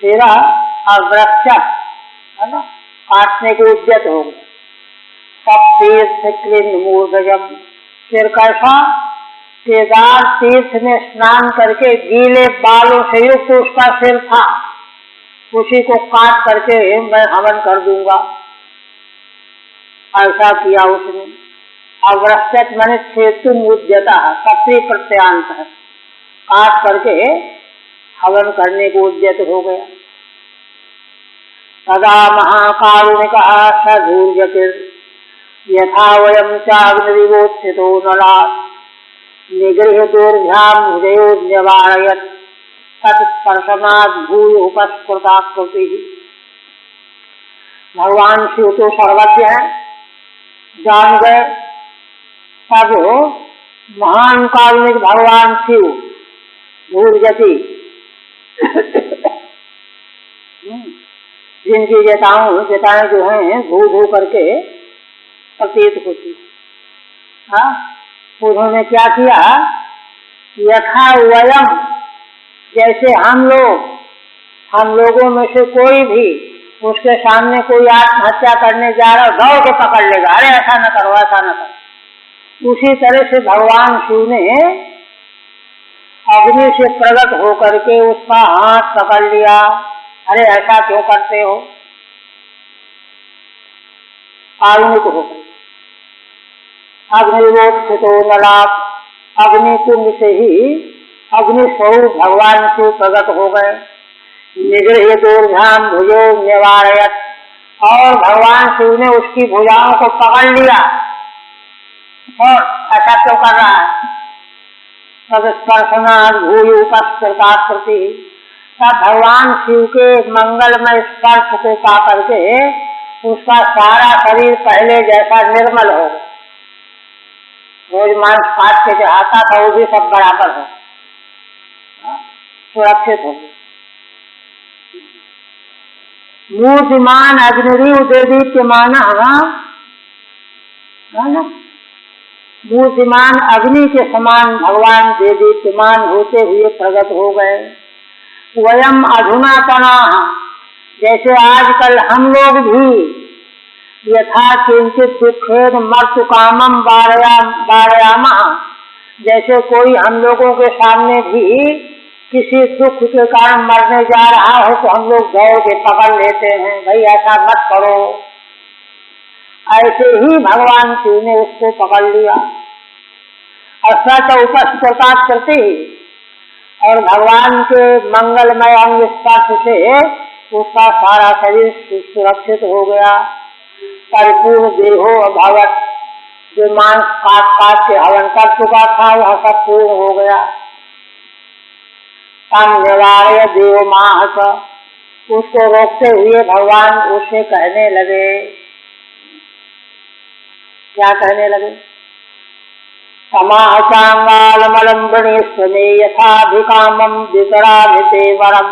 सिरा और वृक्ष, है ना, काटने को उद्यत हो गए। सप्तीर्थक्लिन्नमूर्धजम्, सिर कैसा, केदार तीर्थ में स्नान करके गीले बालों से युक्त उसका सिर था, उसी को काट करके मैं हवन कर दूंगा, ऐसा किया उसने। अवृक्षत मैंने छेतुम उद्यता, सप्री प्रत्यांत है, काट करके हवन करने को उद्यत हो गया। तदा महाकारुणिकः स धूर्जटिर् यथा वयं चाग्निरिवोत्थितो नलात् निगृह्य दोर्भ्यां हृदयोर्न्यवारयत् तत्स्पर्शनात् भूय उपस्फुटाकृतिः। भगवान शिव तो सर्वज्ञ है, जान गए। तब महान कारुणिक भगवान शिव धूर्जटि, जिनकी जटाएं जो हैं धू धू करके प्रतीत होती, हाँ, उन्होंने क्या किया, यथा वयम, जैसे हम लोगों में से कोई भी उसके सामने कोई आत्महत्या करने जा रहा, दौड़ के पकड़ लेगा, अरे ऐसा न करो, ऐसा न करो। उसी तरह से भगवान शिव ने अग्नि से प्रकट होकर के उसका हाथ पकड़ लिया, अरे ऐसा क्यों करते हो, कारुणिक हो गए। अग्निवोत्थितो नलात्, अग्नि कुंड से ही अग्नि स्वरूप भगवान शिव प्रकट हो गए। निगृह्य दोर्भ्याम भुजो निवारयत, और भगवान शिव ने उसकी भुजाओं को पकड़ लिया, और ऐसा क्यों कर रहा है। तद स्पर्शनात् भूय उपस्फुटाकृति, तब भगवान शिव के मंगलमय स्पर्श को पा करके उसका सारा शरीर पहले जैसा निर्मल हो, रोज मांस काट के जो आता था वो भी सब बराबर हो, सुरक्षित हो। मूर्तिमान अग्निरीव देदीप्यमान मूर्तिमान अग्नि के समान भगवान देदीप्यमान होते हुए प्रकट हो गए। वयम अधुनातना, जैसे आजकल हम लोग भी यथा किंचित दुखेन मर्तु कामम वारयामः, जैसे कोई हम लोगों के सामने भी किसी दुख के कारण मरने जा रहा हो तो हम लोग दौड़ के पकड़ लेते हैं, भाई ऐसा मत करो। ऐसे ही भगवान शिव ने उसको पकड़ लिया। असत उपस्प्रकाश करते ही और भगवान के मंगलमय अंग स्पर्श से उसका सारा शरीर सुरक्षित हो गया। परिपूर्ण देहो अभवत, जो मांस काट काट के हवन कर चुका था वह सब पूर्ण हो गया। तम निवार्य देव माहस, उसको रोकते हुए भगवान उससे कहने लगे, क्या कहने लगे? समाह चांगालमलंबणे स्वमे यथाभिकामं वितराभिते वरम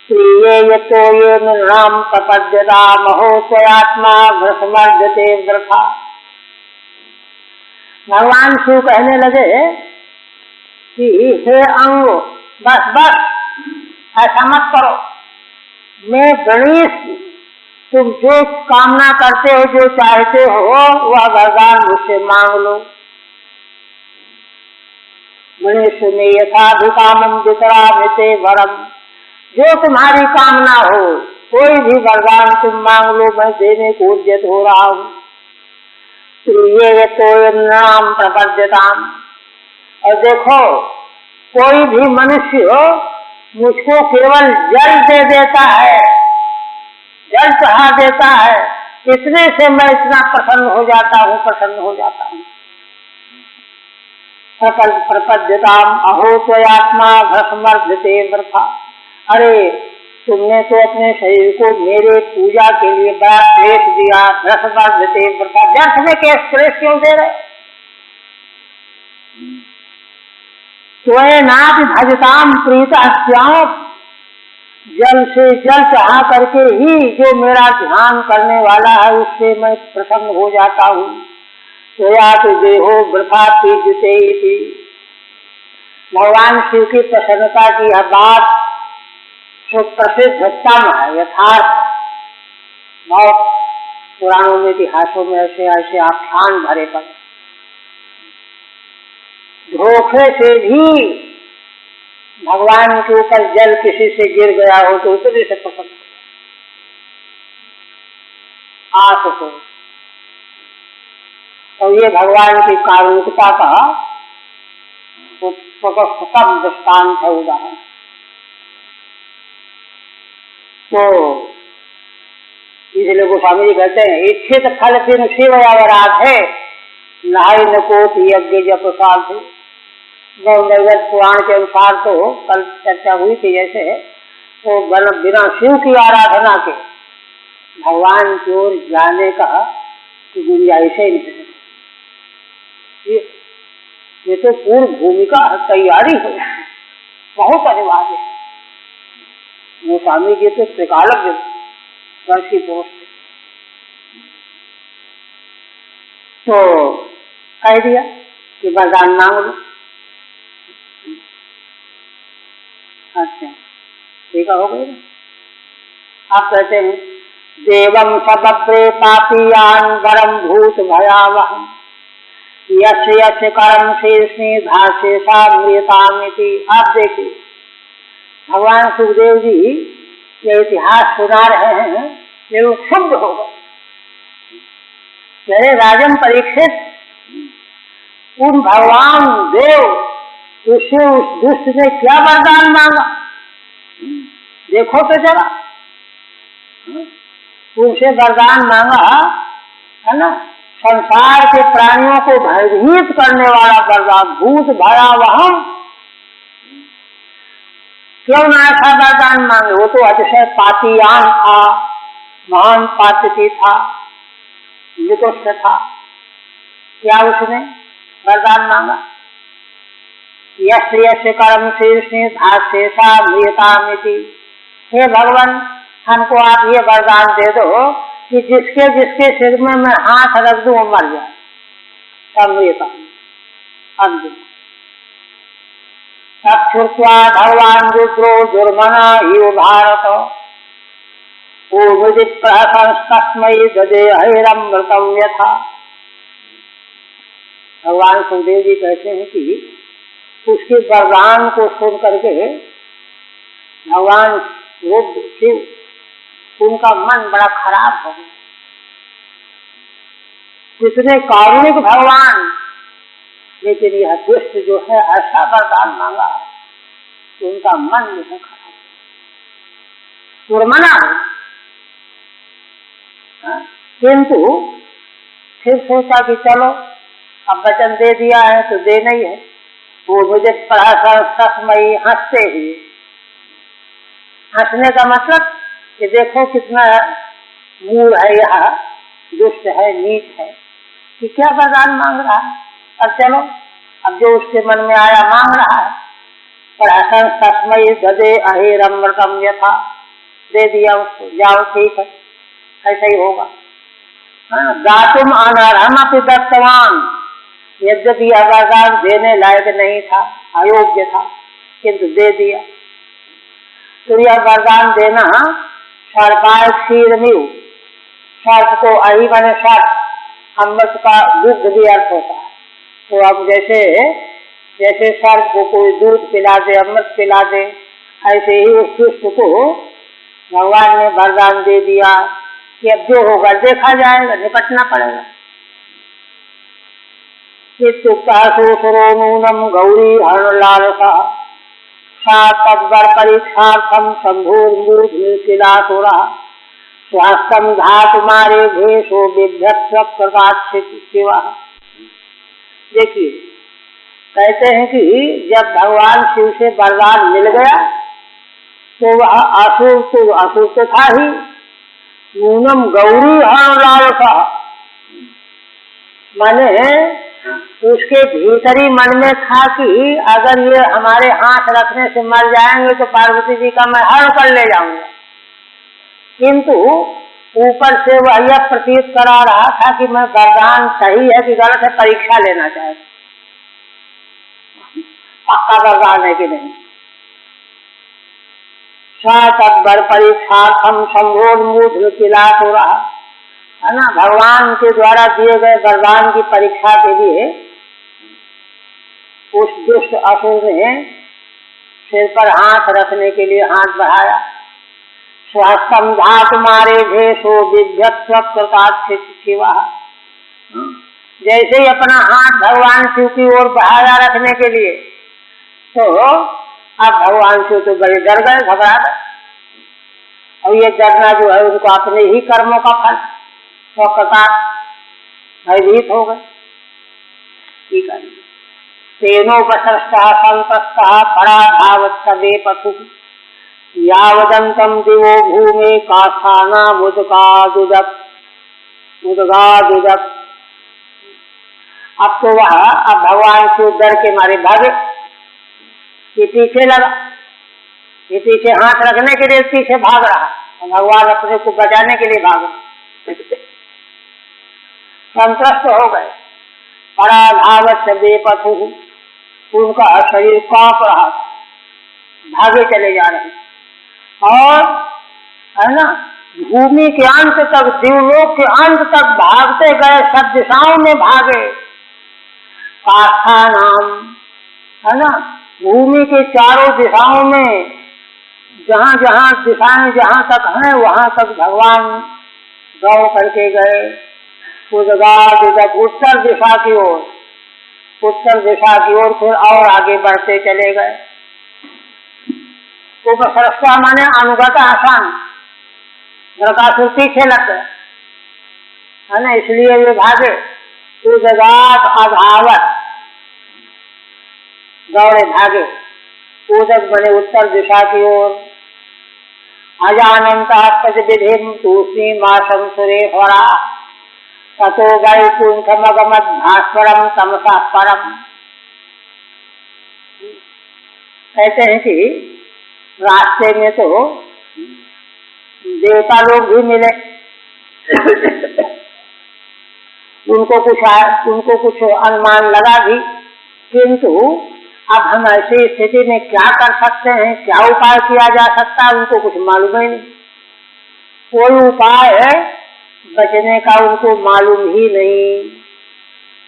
प्रिये यतो ये नृणाम प्रपद्यता महो स्वयात्मा भ्रमर्जते वृथा। भगवान शिव कहने लगे कि हे अंग, बस बस ऐसा मत करो, मैं गणेश, तुम जो कामना करते हो, जो चाहते हो वह वरदान मुझसे मांग लो। गणेश में यथाभिकामं वितराभिते वरम, जो तुम्हारी कामना हो कोई भी वरदान तुम मांग लो, मैं देने को उद्यत हो रहा हूँ। प्रिये तो नाम प्रपद्यताम, और देखो कोई भी मनुष्य मुझको केवल जल दे देता है, जल चढ़ा देता है, इतने से मैं इतना प्रसन्न हो जाता हूँ, प्रसन्न हो जाता हूँ। सकल प्रपद्यताम अहो त्वयात्मा भस्मर्धते वृथा, अरे तुमने तो अपने शरीर को मेरे पूजा के लिए बड़ा क्लेश दिया, भस्मर्धते वृथा, व्यर्थ में क्लेश क्यों दे रहे? त्वयेनापि भजताम प्रीतः, जल से जल चढ़ा करके ही जो मेरा ध्यान करने वाला है उससे मैं प्रसन्न हो जाता हूँ। त्वया तो देहो वृथा पीजते, भगवान शिव की प्रसन्नता की यह बात जो प्रसिद्धतम है, यथार्थ, बहुत पुराणों में इतिहासों में ऐसे ऐसे आख्यान भरे पड़े। धोखे से भी भगवान के ऊपर जल किसी से गिर गया हो तो उतने से प्रसन्न आस हो। तो ये भगवान की कारुणिकता का सब दृष्टांत है, उदाहरण। तो इसलिए गोस्वामी जी कहते हैं, इच्छित फल बिन शिव अवराध है, नाई न कोट यज्ञ जप साध। गौनगत पुराण के अनुसार तो कल चर्चा हुई थी, जैसे तो बिना शिव की आराधना के भगवान की ओर जाने का गुंजाइश ही नहीं। ये तो पूर्ण भूमिका तैयारी है, बहुत अनिवार्य है। गोस्वामी जी तो त्रिकालज्ञ वर्षी पुरुष थे, तो कह दिया कि वरदान मांग लो। अच्छा ठीक है, हो गई ना। आप कहते हैं देवम सबब्रे पापियान वरम भूत भयावह यश यश करम शेषनी घाशेषा मृतामिति। आप देखिए भगवान सुखदेव जी ये इतिहास सुना रहे हैं, ये क्षुब्ध होगा। अरे राजन परीक्षित, उन भगवान देव उससे उस दुष्ट ने क्या वरदान मांगा, देखो तो जरा। उनसे वरदान मांगा है ना, संसार के प्राणियों को भयभीत करने वाला वरदान, भूत भयावह। क्यों ना ऐसा वरदान मांगे? वो तो अतिशय पातियान था, महान पातिकी था, निकृष्ट था। क्या उसने वरदान मांगा? यस्य कर्म शीर्षे धाशेषा मृतामिति। हे भगवान, हमको आप ये वरदान दे दो कि जिसके जिसके सिर में मैं हाथ रख दूं वो मर जाए, समृता अंतिम। तब छुट्वा भगवान रुद्रो दुर्मना इव भारत ऊर्मिति प्रहसंस्तस्मै ददे हैरमृतम यथा। भगवान सुखदेव जी कहते हैं कि उसके वरदान को सुन करके भगवान रुद्र शिव उनका मन बड़ा खराब हो गया। कितने कारुणिक भगवान, लेकिन यह दुष्ट जो है ऐसा वरदान मांगा तो उनका मन जो है खराब, दुर्मना हो। किंतु फिर सोचा कि चलो अब वचन दे दिया है तो देना ही है। वो मुझे प्रहसंस्तस्मै हंसते हुए, हंसने का मतलब कि देखो कितना मूढ़ है, यह दुष्ट है, नीच है कि क्या वरदान मांग रहा है। अब चलो, अब जो उसके मन में आया मांग रहा है। प्रहसंस्तस्मै ददे अहिरमृतम यथा, दे दिया उसको, जाओ ठीक है, ऐसा ही होगा। दातुम अनर्हमपि दत्तवान, यद्यपि यह वरदान देने लायक नहीं था, अयोग्य था, किंतु दे दिया। तो यह वरदान देना सर्पाय क्षीरमिव, सर्प को अहि बने सर्प, अमृत का दुग्ध भी अर्थ होता है। तो अब जैसे जैसे सर्प को कोई दूध पिला दे, अमृत पिला दे, ऐसे ही उस दुष्ट को भगवान ने वरदान दे दिया कि अब जो होगा देखा जाएगा, निपटना पड़ेगा। नूनम गौरी हरणलालसा सा तद्वर परीक्षार्थम शंभुर्मूर्धिलासुरा स्वास्थ्यम धातु मारे भेषो बिभ्यक्षिवा। देखिए, कहते हैं कि जब भगवान शिव से वरदान मिल गया तो वह असुर तो था ही, नूनम गौरी हरणलालसा, माने उसके भीतरी मन में था कि अगर ये हमारे हाथ रखने से मर जाएंगे तो पार्वती जी का मैं हरण कर ले जाऊंगा। किंतु ऊपर से वह यह प्रतीत करा रहा था कि मैं वरदान सही है कि गलत है, परीक्षा लेना चाहे, पक्का वरदान है कि नहीं। तद्वर परीक्षार्थम शंभोन्मूर्धिलास हो रहा है ना। भगवान के द्वारा दिए गए वरदान की परीक्षा के लिए उस दुष्ट असुर ने सिर पर हाथ रखने के लिए हाथ बढ़ाया। स्वास्थ्यम धातु मारे भेषो बिभ्यक्षिवा, जैसे ही अपना हाथ भगवान शिव की ओर बढ़ाया रखने के लिए, तो अब भगवान शिव तो बड़े डर गए, घबरा गए। और ये डरना जो है उनको अपने ही कर्मों का फल, भयभीत हो गए। ठीक है, तेनोपसृष्टः संतस्तः पराधावत् सवे पथु यावदन्तं दिवो भूमे काष्ठानामुदगादुदत्। अब तो वह अब भगवान को डर के मारे भागे, ये पीछे लगा, ये पीछे हाथ रखने के लिए पीछे भाग रहा है, भगवान अपने को बचाने के लिए भाग रहे, संतुष्ट हो गए। पराधावत् सवे पथु, उनका शरीर कांप रहा था, भागे चले जा रहे, और है ना भूमि के अंत तक, दिवलोक के अंत तक भागते गए, सब दिशाओं में भागे। काष्ठा नाम, है ना, भूमि के चारों दिशाओं में जहाँ जहाँ दिशाएं जहाँ तक हैं वहाँ तक भगवान दौड़ करके गए। उत्तर दिशा की ओर, उत्तर दिशा की ओर फिर और आगे बढ़ते चले गए। उपसृष्टा माने अनुगत आसान, नरकासुर पीछे लग गए, है ना, इसलिए वे भागे। उदगात अधावत, दौड़े भागे। उदक बने उत्तर दिशा की ओर। अजानन्तः प्रतिविधिं तूष्णी मासं सुरेश्वरा ततो वैकुंठमगमद्भास्वरं तमसः परम्। कहते हैं कि रास्ते में तो देवता लोग भी मिले उनको कुछ अनुमान लगा भी, किंतु अब हम ऐसी स्थिति में क्या कर सकते हैं, क्या उपाय किया जा सकता है, उनको कुछ मालूम ही नहीं। कोई उपाय बचने का उनको मालूम ही नहीं।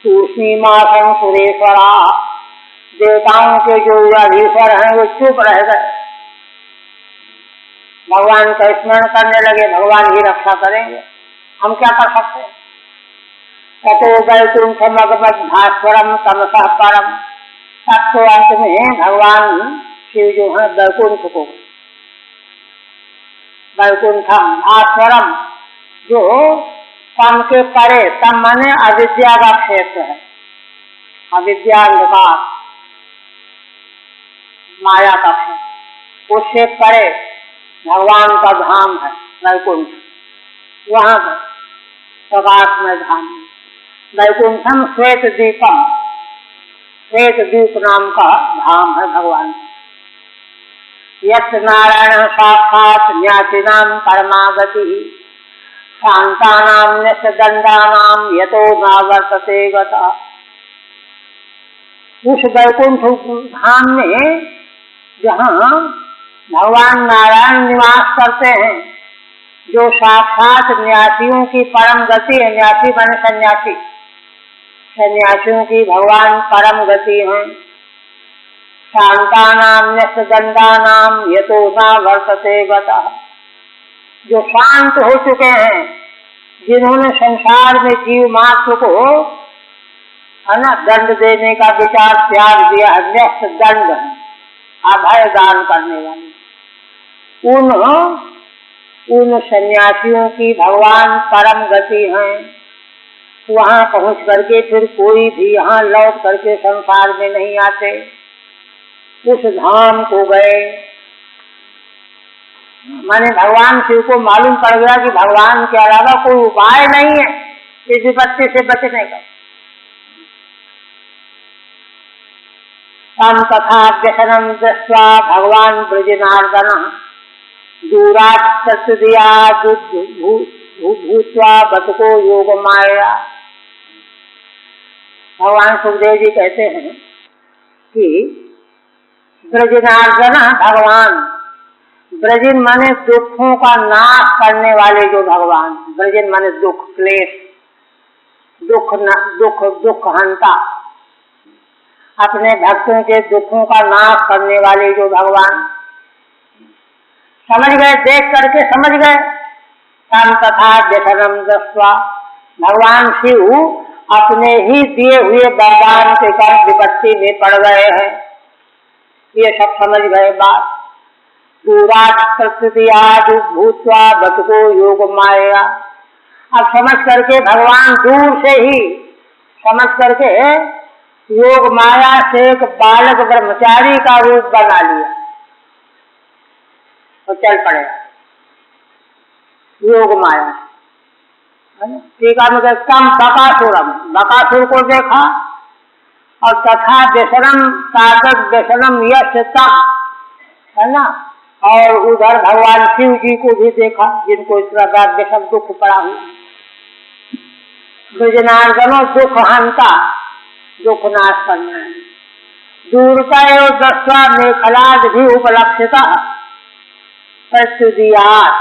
तूष्णी मासं सुरेश्वरा, देवताओं के जो अधीश्वर हैं वो चुप रह गए, भगवान का स्मरण करने लगे, भगवान ही रक्षा करेंगे, हम क्या कर सकते हैं। ततो वैकुंठमगमद्भास्वरं तमसः परम्। तब तो अंत में भगवान शिव जो है वैकुंठ को, वैकुंठम भास्वरम जो तम के परे, तम माने अविद्या का क्षेत्र है, अविद्या अंधकार माया का क्षेत्र, उससे परे भगवान का धाम है वैकुंठ, वहाँ प्रकाशमय धाम। वैकुंठम श्वेत दीपम, श्वेत दीप नाम का धाम है भगवान। यत् नारायण साक्षात् न्यासिनां परमागति शांतानां निष्दंडानां यतो नावर्तते गतः। उस वैकुंठ धाम में जहाँ भगवान नारायण निवास करते हैं, जो साक्षात न्यासियों की परम गति है, न्यासी बने सन्यासी, सन्यासियों की भगवान परम गति हैं। शांतानां निष्दंडानां यतो न वर्तते गतः, जो शांत हो चुके हैं, जिन्होंने संसार में जीव मात्र को है ना दंड देने का विचार त्याग दिया है, न्यस्त दंड है, अभय दान करने वाले, उन सन्यासियों की भगवान परम गति हैं। वहाँ पहुँच करके फिर कोई भी यहाँ लौट करके संसार में नहीं आते, उस धाम को गए। माने भगवान शिव को मालूम पड़ गया कि भगवान के अलावा कोई उपाय नहीं है इस विपत्ति से बचने का। तम तथा व्यसनम दृष्ट्वा भगवान ब्रजनार्दनः दूरात् प्रत्युदयात् भूत्वा बतको योग माया। भगवान सुखदेव जी कहते हैं कि ब्रजनार्दन भगवान, ब्रजिन माने दुखों का नाश करने वाले जो भगवान, ब्रजिन माने दुख, क्लेश, दुख हंता, अपने भक्तों के दुखों का नाश करने वाले जो भगवान। समझ गए, देख करके समझ गए। तम तथा व्यसनम दृष्ट्वा, भगवान शिव अपने ही दिए हुए वरदान के कारण विपत्ति में पड़ गए हैं, ये सब समझ गए बात। दूरात् प्रत्युदयात् भूत्वा बतको योग माया। अब समझ करके भगवान दूर से ही समझ करके योग माया से एक बालक ब्रह्मचारी का रूप बना लिया और चल पड़े योग माया, है ना। ठीक है, कम बकासुरम, बकासुर को देखा, और तथा व्यसनम ताकत व्यसनम यश तम, है ना, और उधर भगवान शिव जी को भी देखा, जिनको इतना बड़ा व्यसन दुख पड़ा हुआ। ब्रजनार्दनो दुख हंता, दुख नाश करना है। दूरता एवं दस्वा मेखलाद भी उपलक्षिता प्रत्युदयात्,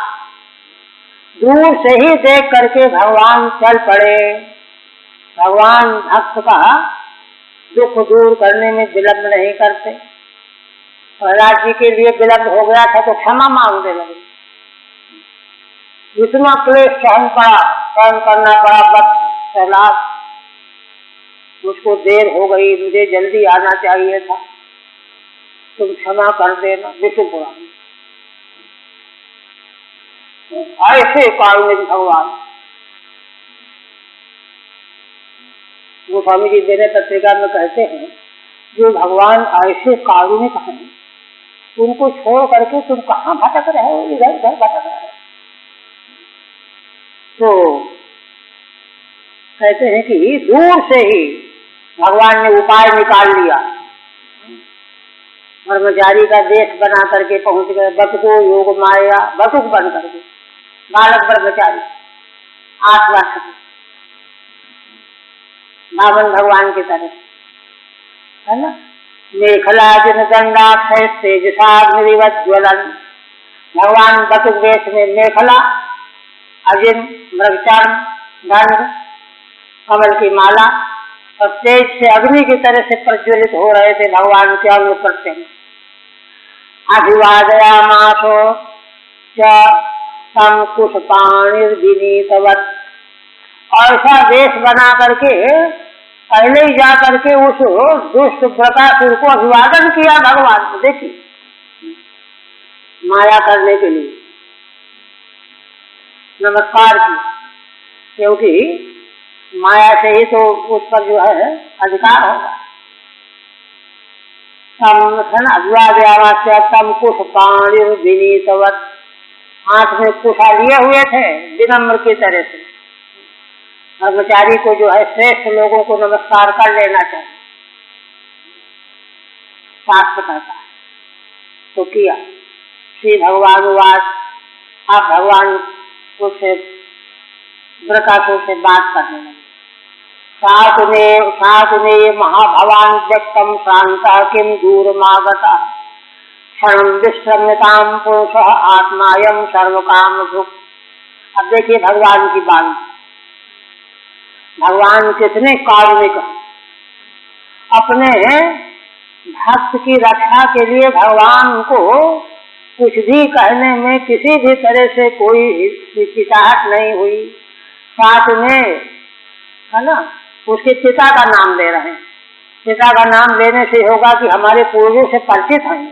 दूर से ही देख करके भगवान चल पड़े। भगवान भक्त का दुख दूर करने में विलंब नहीं करते। प्रहलाद जी के लिए विलंब हो गया था तो क्षमा मांगने लगे, इतना क्लेश सहन करना पड़ा। बस प्रहलाद, मुझको देर हो गई, मुझे जल्दी आना चाहिए था, तुम क्षमा कर देना। विष्णु पुराण ऐसे कारुणिक भगवान। गोस्वामी जी देने पत्रिका में कहते हैं, जो भगवान ऐसे कारुणिक हैं उनको छोड़ करके तुम कहाँ भटक रहे हो, इधर उधर भटक रहे हो। तो कहते हैं कि दूर से ही भगवान ने उपाय निकाल लिया, ब्रह्मचारी का देश बना करके पहुंच गए। बतुको योग माया, बतुक बन करके बालक ब्रह्मचारी 8 वर्ष के, बामन भगवान की तरह, है ना। मेखला जिन दंडा तेजसाग्निवज्ज्वलन, भगवान बतुक वेश में मेखला, अजिन, मृगचर्म, दंड, कमल की माला और तेज से अग्नि की तरह से प्रज्वलित हो रहे थे भगवान के अंग प्रत्यंग। अभिवादयामासो च तम कुशपाणिर्विनीतवत्, ऐसा वेश बना करके पहले ही जा करके उस दुष्ट व्रतासुर को अभिवादन किया भगवान को। देखिए, माया करने के लिए नमस्कार किया, क्योंकि माया से ही तो उस पर जो है अधिकार होगा। अभिवादयामास्य तम कुशपाणिर्विनीतवत्, हाथ में कुशा लिए हुए थे विनम्र की तरह से। ब्रह्मचारी को जो है श्रेष्ठ लोगों को नमस्कार कर लेना चाहिए, शास्त्र कहता है। तो किया। श्री भगवान वास, आप भगवान उससे व्रतासुर से बात करने लगे। साकुने महाभवान व्यक्तम शांता किम दूरमागता, क्षणम विश्रम्यताम पुरुषः आत्मायम सर्वकाम भुक्। अब देखिए भगवान की बात, भगवान कितने कारुणिक, अपने भक्त की रक्षा के लिए भगवान को कुछ भी कहने में किसी भी तरह से कोई हिचकिचाहट नहीं हुई। साथ में, है ना, उसके पिता का नाम ले रहे हैं। पिता का नाम लेने से होगा कि हमारे पूर्वों से परिचित हैं।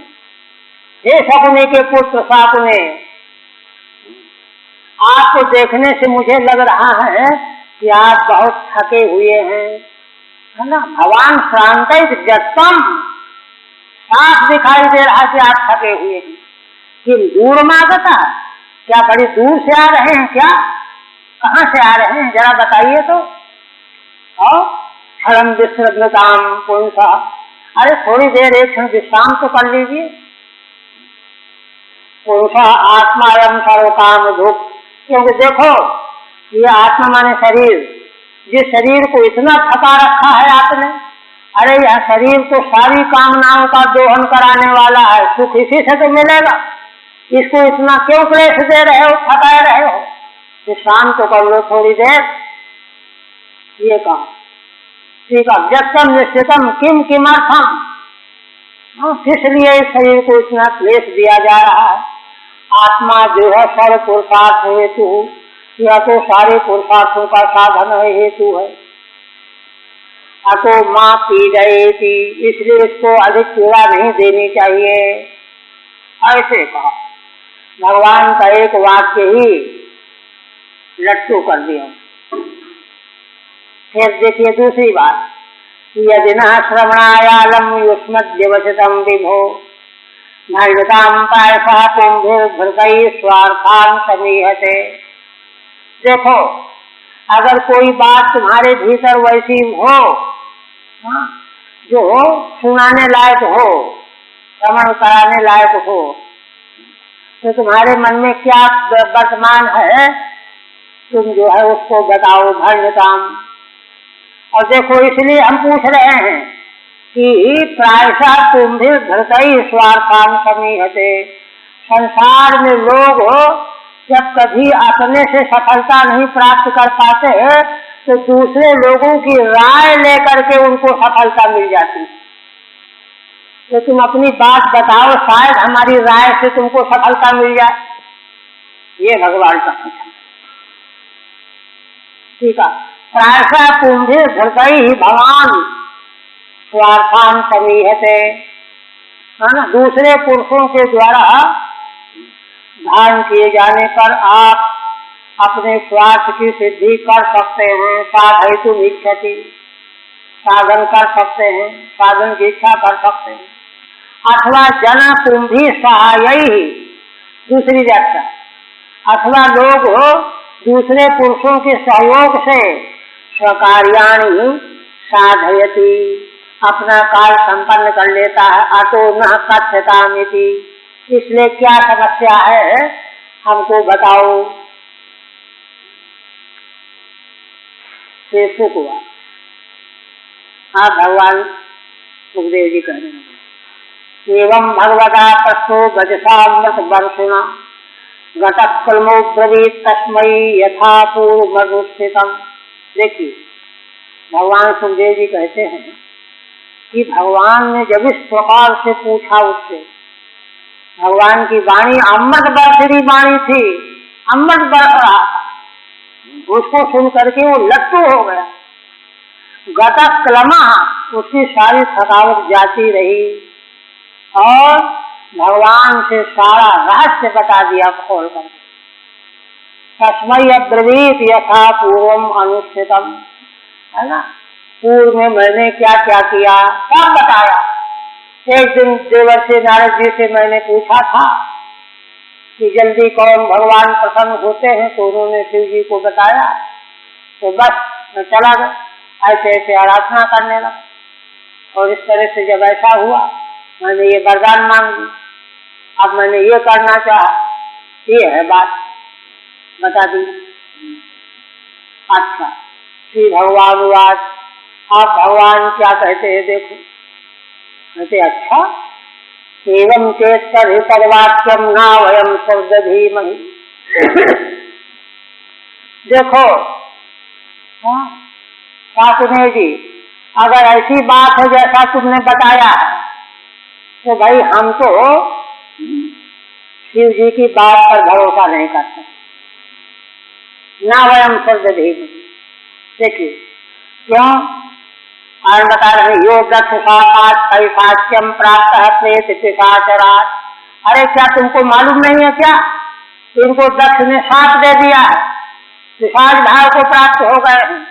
हे शकुनी के पुत्र शाकुने, आपको देखने से मुझे लग रहा है कि आप बहुत थके हुए हैं, है ना। भगवान श्रांत व्यक्तम, साफ दिखाई दे रहा है कि आप थके हुए हैं। कि दूर मागता, क्या बड़ी दूर से आ रहे हैं क्या? कहाँ से आ रहे हैं जरा बताइए तो। और क्षण विश्रम्यताम पुंसा, अरे थोड़ी देर एक क्षण विश्राम तो कर लीजिए। पुंसा आत्मायम सर्वकाम भुक्, क्योंकि देखो ये आत्मा माने शरीर, जिस शरीर को इतना थका रखा है आपने, अरे यह शरीर तो सारी कामनाओं का दोहन कराने वाला है, सुख इसी से तो मिलेगा। इसको इतना क्यों क्लेश दे रहे हो, थकाए रहे हो? विश्राम तो कर लो थोड़ी देर। ये कहा ठीक है। व्यक्तम निश्चितम किम किमर्थम, किस लिए इस शरीर को इतना क्लेश दिया जा रहा है? आत्मा जो है सर्व पुरुषार्थ हेतु, यह तो सारे पुरुषार्थों का साधन है, हेतु है। अतो माँ पीड़यति, इसलिए इसको अधिक पीड़ा नहीं देनी चाहिए। ऐसे कहा, भगवान का एक वाक्य ही लट्टू कर दिया। फिर देखिए दूसरी बात, यदि न श्रवणायालम युष्मद्यवसितम विभो नैवताम पायसः कुंभिर्भृतैः स्वार्थान समीहते। देखो, अगर कोई बात तुम्हारे भीतर वैसी हो जो सुनाने लायक हो, श्रवण कराने लायक हो, तो तुम्हारे मन में क्या वर्तमान है, तुम जो है उसको बताओ भण्यताम। और देखो, इसलिए हम पूछ रहे हैं कि प्रायशः कुंभिर्भृतैः स्वार्थान समीहते। संसार में लोग जब कभी अपने से सफलता नहीं प्राप्त कर पाते तो दूसरे लोगों की राय लेकर के उनको सफलता मिल जाती है। तो तुम अपनी बात बताओ, शायद हमारी राय से तुमको सफलता मिल जाए। ये भगवान का पूछा। ठीक है। प्रायशः कुंभिर्भृतैः भवान स्वार्थान समीहते, है ना। दूसरे पुरुषों के द्वारा धारण किए जाने पर आप अपने स्वार्थ की सिद्धि कर सकते हैं। साधयितुम इच्छति, साधन कर सकते हैं, साधन की इच्छा कर सकते हैं। अथवा जना कुंभी सहाय, दूसरी व्याख्या, अथवा लोग दूसरे पुरुषों के सहयोग से स्वकार्याणि साधयति, अपना कार्य संपन्न कर लेता है। अतो न कथ्यतामिति, इसलिए क्या समस्या है हमको बताओ। शेषु हुआ। हाँ, भगवान सुखदेव जी कह रहे हैं, एवं भगवता प्रस्थो वजसामृत वर्षुणा घटकल्मो ब्रवीत तस्मै यथा पूर्वमनुष्ठितम्। देखिए, भगवान सुखदेव जी कहते हैं कि भगवान ने जब इस प्रकार से पूछा उससे, भगवान की वाणी अमृत बरसरी वाणी थी, अमृत बरस रहा था, उसको सुन करके वो लट्टू हो गया। घटक्लमा, उसकी सारी थकावट जाती रही और भगवान से सारा रहस्य बता दिया खोल कर। तस्मै अब्रवीत यथा पूर्वम अनुष्ठितम, है ना, पूर्व में मैंने क्या क्या किया सब बताया। एक दिन देवर्षि नारद जी से मैंने पूछा था कि जल्दी कौन भगवान प्रसन्न होते हैं, तो उन्होंने शिव जी को बताया, तो बस मैं चला गया, ऐसे ऐसे आराधना करने लगा। और इस तरह से जब ऐसा हुआ, मैंने ये वरदान मांग ली, अब मैंने ये करना चाहा, ये है बात, बता दी। अच्छा, श्री भगवान वाच, आप भगवान क्या कहते हैं देखो। कहते अच्छा, एवं चेत तद्वाक्यम न वयम शब्द धीमहि। देखो शाकुनी जी, अगर ऐसी बात है जैसा तुमने बताया है, तो भाई हम तो शिव जी की बात पर भरोसा नहीं करते, ना वयम शब्द धीमहि। देखिए क्यों, कारण बता रहे, यो दक्ष साक्षात पैशाच्यम प्राप्त प्रेत पिशाचराट। अरे क्या तुमको मालूम नहीं है क्या, इनको दक्ष ने साथ दे दिया है, पिशाच भाव को प्राप्त हो गए हैं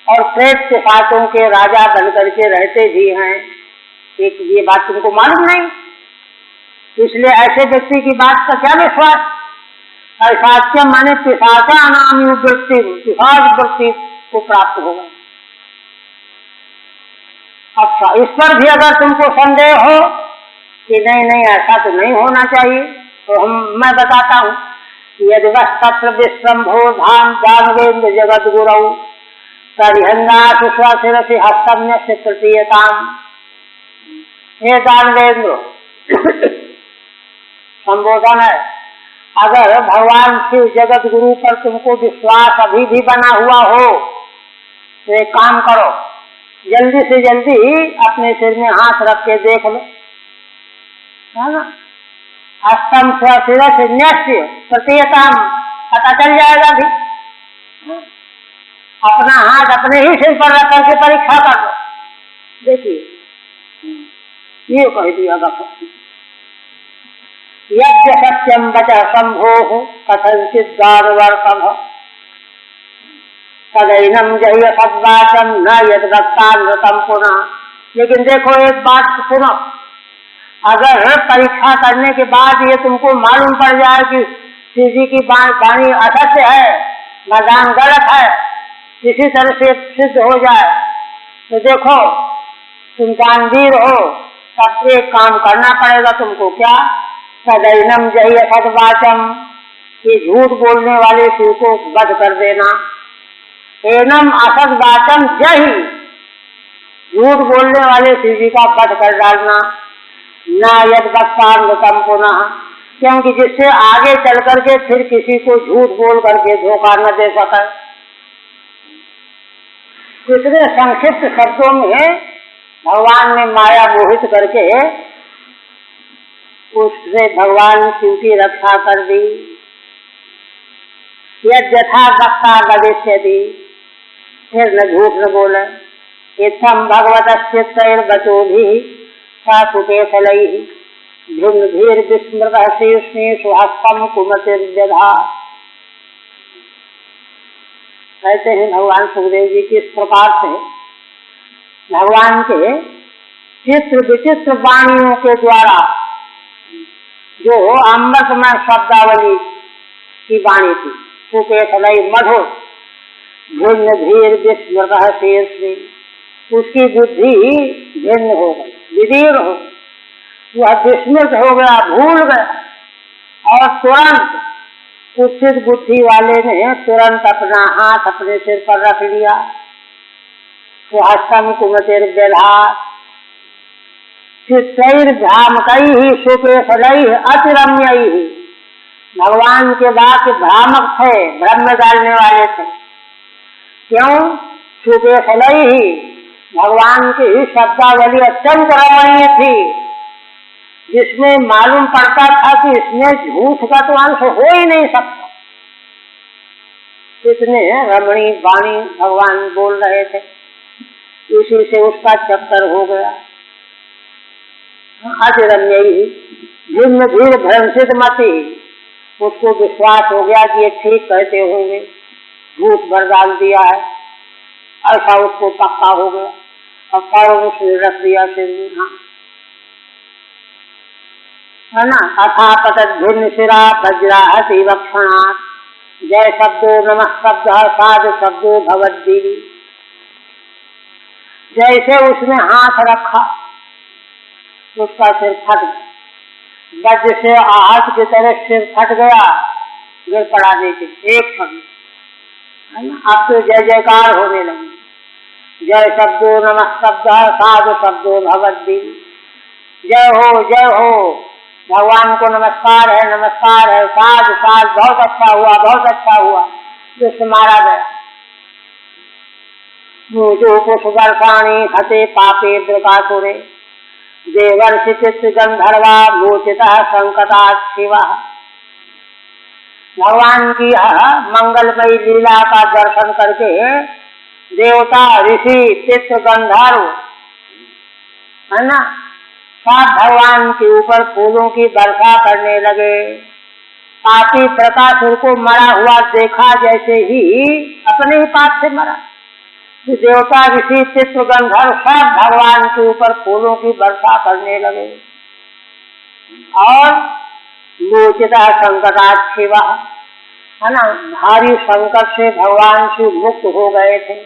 और प्रेत पिशाचों के राजा बन करके रहते भी हैं। एक ये बात तुमको मालूम नहीं, इसलिए ऐसे व्यक्ति की बात का क्या विश्वास। पैशाच्यम माने पिशाचा नाम वृत्ति, पिशाच वृत्ति को प्राप्त होगा। अच्छा, इस पर भी अगर तुमको संदेह हो कि नहीं नहीं ऐसा तो नहीं होना चाहिए, तो मैं बताता हूँ, यदि वह तत्र विश्रम्भो धाम दानवेन्द्र जगत गुरौ तरिहंगा सुस्वशिरसि हस्तम्य से प्रतीयताम। हे दानवेन्द्र, संबोधन है, अगर भगवान शिव जगत गुरु पर तुमको विश्वास अभी भी बना हुआ हो, तो एक काम करो, जल्दी से जल्दी अपने सिर में हाथ रख के देख लो, है ना, हस्तम स्वशिरस न्यस्य प्रतीयताम, पता चल जाएगा भी। अपना हाथ अपने ही सिर पर रख करके परीक्षा कर लो, देखिए ये कह दिया भगवान। यज्ञ सत्यम बच संभो कथंचित दानवर्तम तदैनम जह्य सद्वाचम न यद रक्तानृतम पुनः। लेकिन देखो एक बात सुनो, अगर परीक्षा करने के बाद ये तुमको मालूम पड़ जाए कि शिव जी की वाणी असत्य है, वरदान गलत है, इसी तरह से सिद्ध हो जाए, तो देखो तुम दानवीर हो, तब एक काम करना पड़ेगा तुमको, क्या, सदैनम जह्य सद्वाचम, ये झूठ बोलने वाले शिव को वध कर देना। एनम असद्वाचम जही, झूठ बोलने वाले शिव जी का वध कर डालना। न यद वक्तानृतम पुनः, क्योंकि जिससे आगे चल करके फिर किसी को झूठ बोल करके धोखा न दे सके। दूसरे संक्षिप्त शब्दों में भगवान ने माया मोहित करके उससे भगवान शिव की रक्षा कर दी। यद यथा वक्ता भविष्यति, फिर न झूठ न बोले। इत्थम भगवतश्चित्तैर्वचो भी साकुटे फलैः भृंगधीर विस्मृत शीर्षेषु हस्तम कुमतिर्व्यधा। कहते हैं भगवान सुखदेव जी की इस प्रकार से भगवान के चित्र विचित्र वाणियों के द्वारा जो अमृतमय शब्दावली की वाणी थी, सुपेशलई मधुर भिन्न धीर विस्मृत शीर्षे, उसकी बुद्धि भिन्न हो गई, विदीर्ण हो गई, वह विस्मृत हो गया, भूल गया, और तुरंत कुत्सित बुद्धि वाले ने तुरंत अपना हाथ अपने सिर पर रख लिया। सुहस्तम कुमतिर व्यधात चित्तैर्भ्रामकैः सुपेशलैः अतिरम्यैः, भगवान के वाक्य भ्रामक थे, भ्रम में डालने वाले थे। क्यों? सुपेशलैः, भगवान की शब्दावली अत्यंत रमणीय थी, जिसमें मालूम पड़ता था कि इसमें झूठ का तो अंश हो ही नहीं सकता। इतने रमणीय वाणी भगवान बोल रहे थे, उसी से उसका चक्कर हो गया। अतिरम्यैः भिन्न धीर भ्रंशित मति, उसको विश्वास हो गया कि ये ठीक कहते होंगे, झूठ भर डाल दिया है, ऐसा उसको पक्का हो गया। अब फौरन उसने रख दिया सिर में, हाँ है ना। अथा पतत भिन्न सिरा वज्राहति वक्षणात्, जय शब्दो नमः शब्द साधु शब्दो भवद्दीवी। जैसे उसने हाथ रखा उसका सिर फट गया, वज्र से आहत की तरह सिर फट गया, गिर पड़ा नीचे एक क्षण, है ना। अब तो जय जयकार होने लगी, जय शब्दो नमः शब्द साधु शब्दो भवद्दीवी। जय हो, भगवान को नमस्कार है, नमस्कार है, साधु साधु, बहुत अच्छा हुआ, बहुत अच्छा हुआ, जिससे मारा गया। जो पुष्पर्षाणी हते पापे द्रकासुरे, देवर्षि चित्त गंधर्वा मोचिता संकटात् शिवा। भगवान की मंगलमयी लीला का दर्शन करके देवता, ऋषि, चित्त, गंधर्व, है ना, सब भगवान के ऊपर फूलों की वर्षा करने लगे। पापी प्रकाशुर को मरा हुआ देखा, जैसे ही अपने ही पाप से मरा, देवता, ऋषि, चित्त, गंधर्व सब भगवान के ऊपर फूलों की वर्षा करने लगे, और मोचिता संकटात् शिवा, है ना, भारी संकट से भगवान से मुक्त हो गए थे।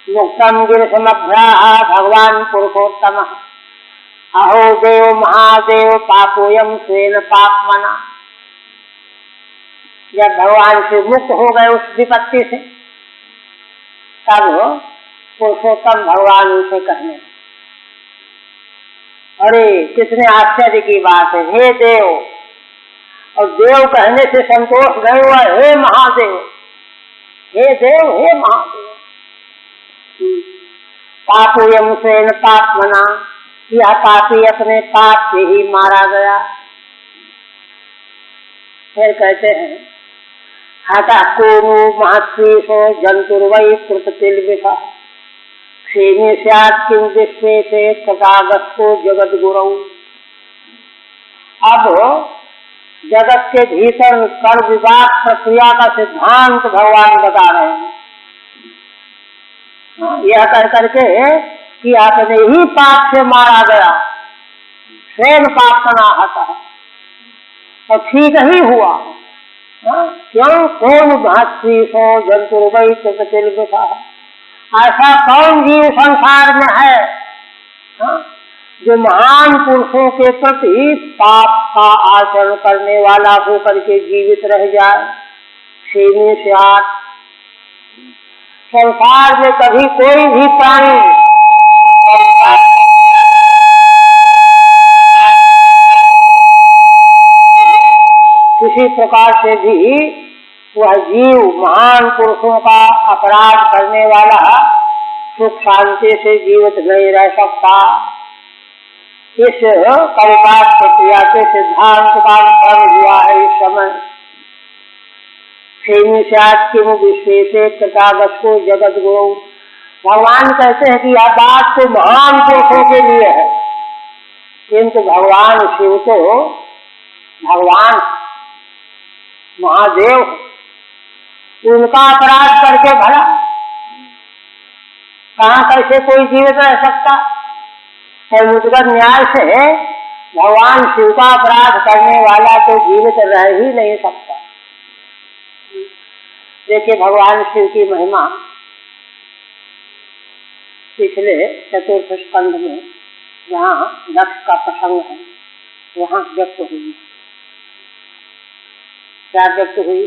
मुक्तम गिरिशमभ्याः भगवान पुरुषोत्तम, अहो देव महादेव पापोयम स्वेन पापमना। जब भगवान से मुक्त हो गए उस विपत्ति से, तब पुरुषोत्तम भगवान उसे कहने, अरे कितने आश्चर्य की बात है, हे देव। और देव कहने से संतोष नहीं हुआ, हे महादेव, हे देव, हे महादेव। पापोयम स्वेन पापमना, यह पापी अपने पाप से ही मारा गया। फिर कहते हैं, हता कोनु महत्वीशो जंतुर्वै कृततिलविषः, क्षेमे स्यात् किं विश्वे से तथागतो जगत गुरौ। अब जगत के भीतर कण विभाग प्रक्रिया का सिद्धांत भगवान बता रहे हैं। यह कर करके कि आपने ही पाप से मारा गया, स्वयं पाप का आता है, और ठीक ही हुआ। क्यों? कौन भाषी सो जंतुर्वै कृततिलविषः, ऐसा कौन जीव संसार में है जो महान पुरुषों के प्रति पाप का आचरण करने वाला होकर के जीवित रह जाए। क्षेमे स्यात्, संसार में कभी कोई भी प्राणी किसी प्रकार से भी वह जीव महान पुरुषों का अपराध करने वाला सुख शांति से जीवित नहीं रह सकता। इस परिपाक प्रक्रिया के सिद्धांत का फल हुआ है इस समय। क्षेमी स्यात् किम विश्वेशे कृतागतो जगत गुरु। भगवान कहते हैं कि यह बात तो महान पुरुषों के लिए है, किंतु भगवान शिव तो भगवान महादेव, उनका अपराध करके भला कहाँ कैसे कोई जीवित रह सकता? मुद्गत न्याय से भगवान शिव का अपराध करने वाला तो जीवित रह ही नहीं सकता। देखिए भगवान शिव की महिमा पिछले चतुर्थ स्कंध में जहाँ दक्ष का प्रसंग है वहाँ व्यक्त हुई है। क्या व्यक्त हुई?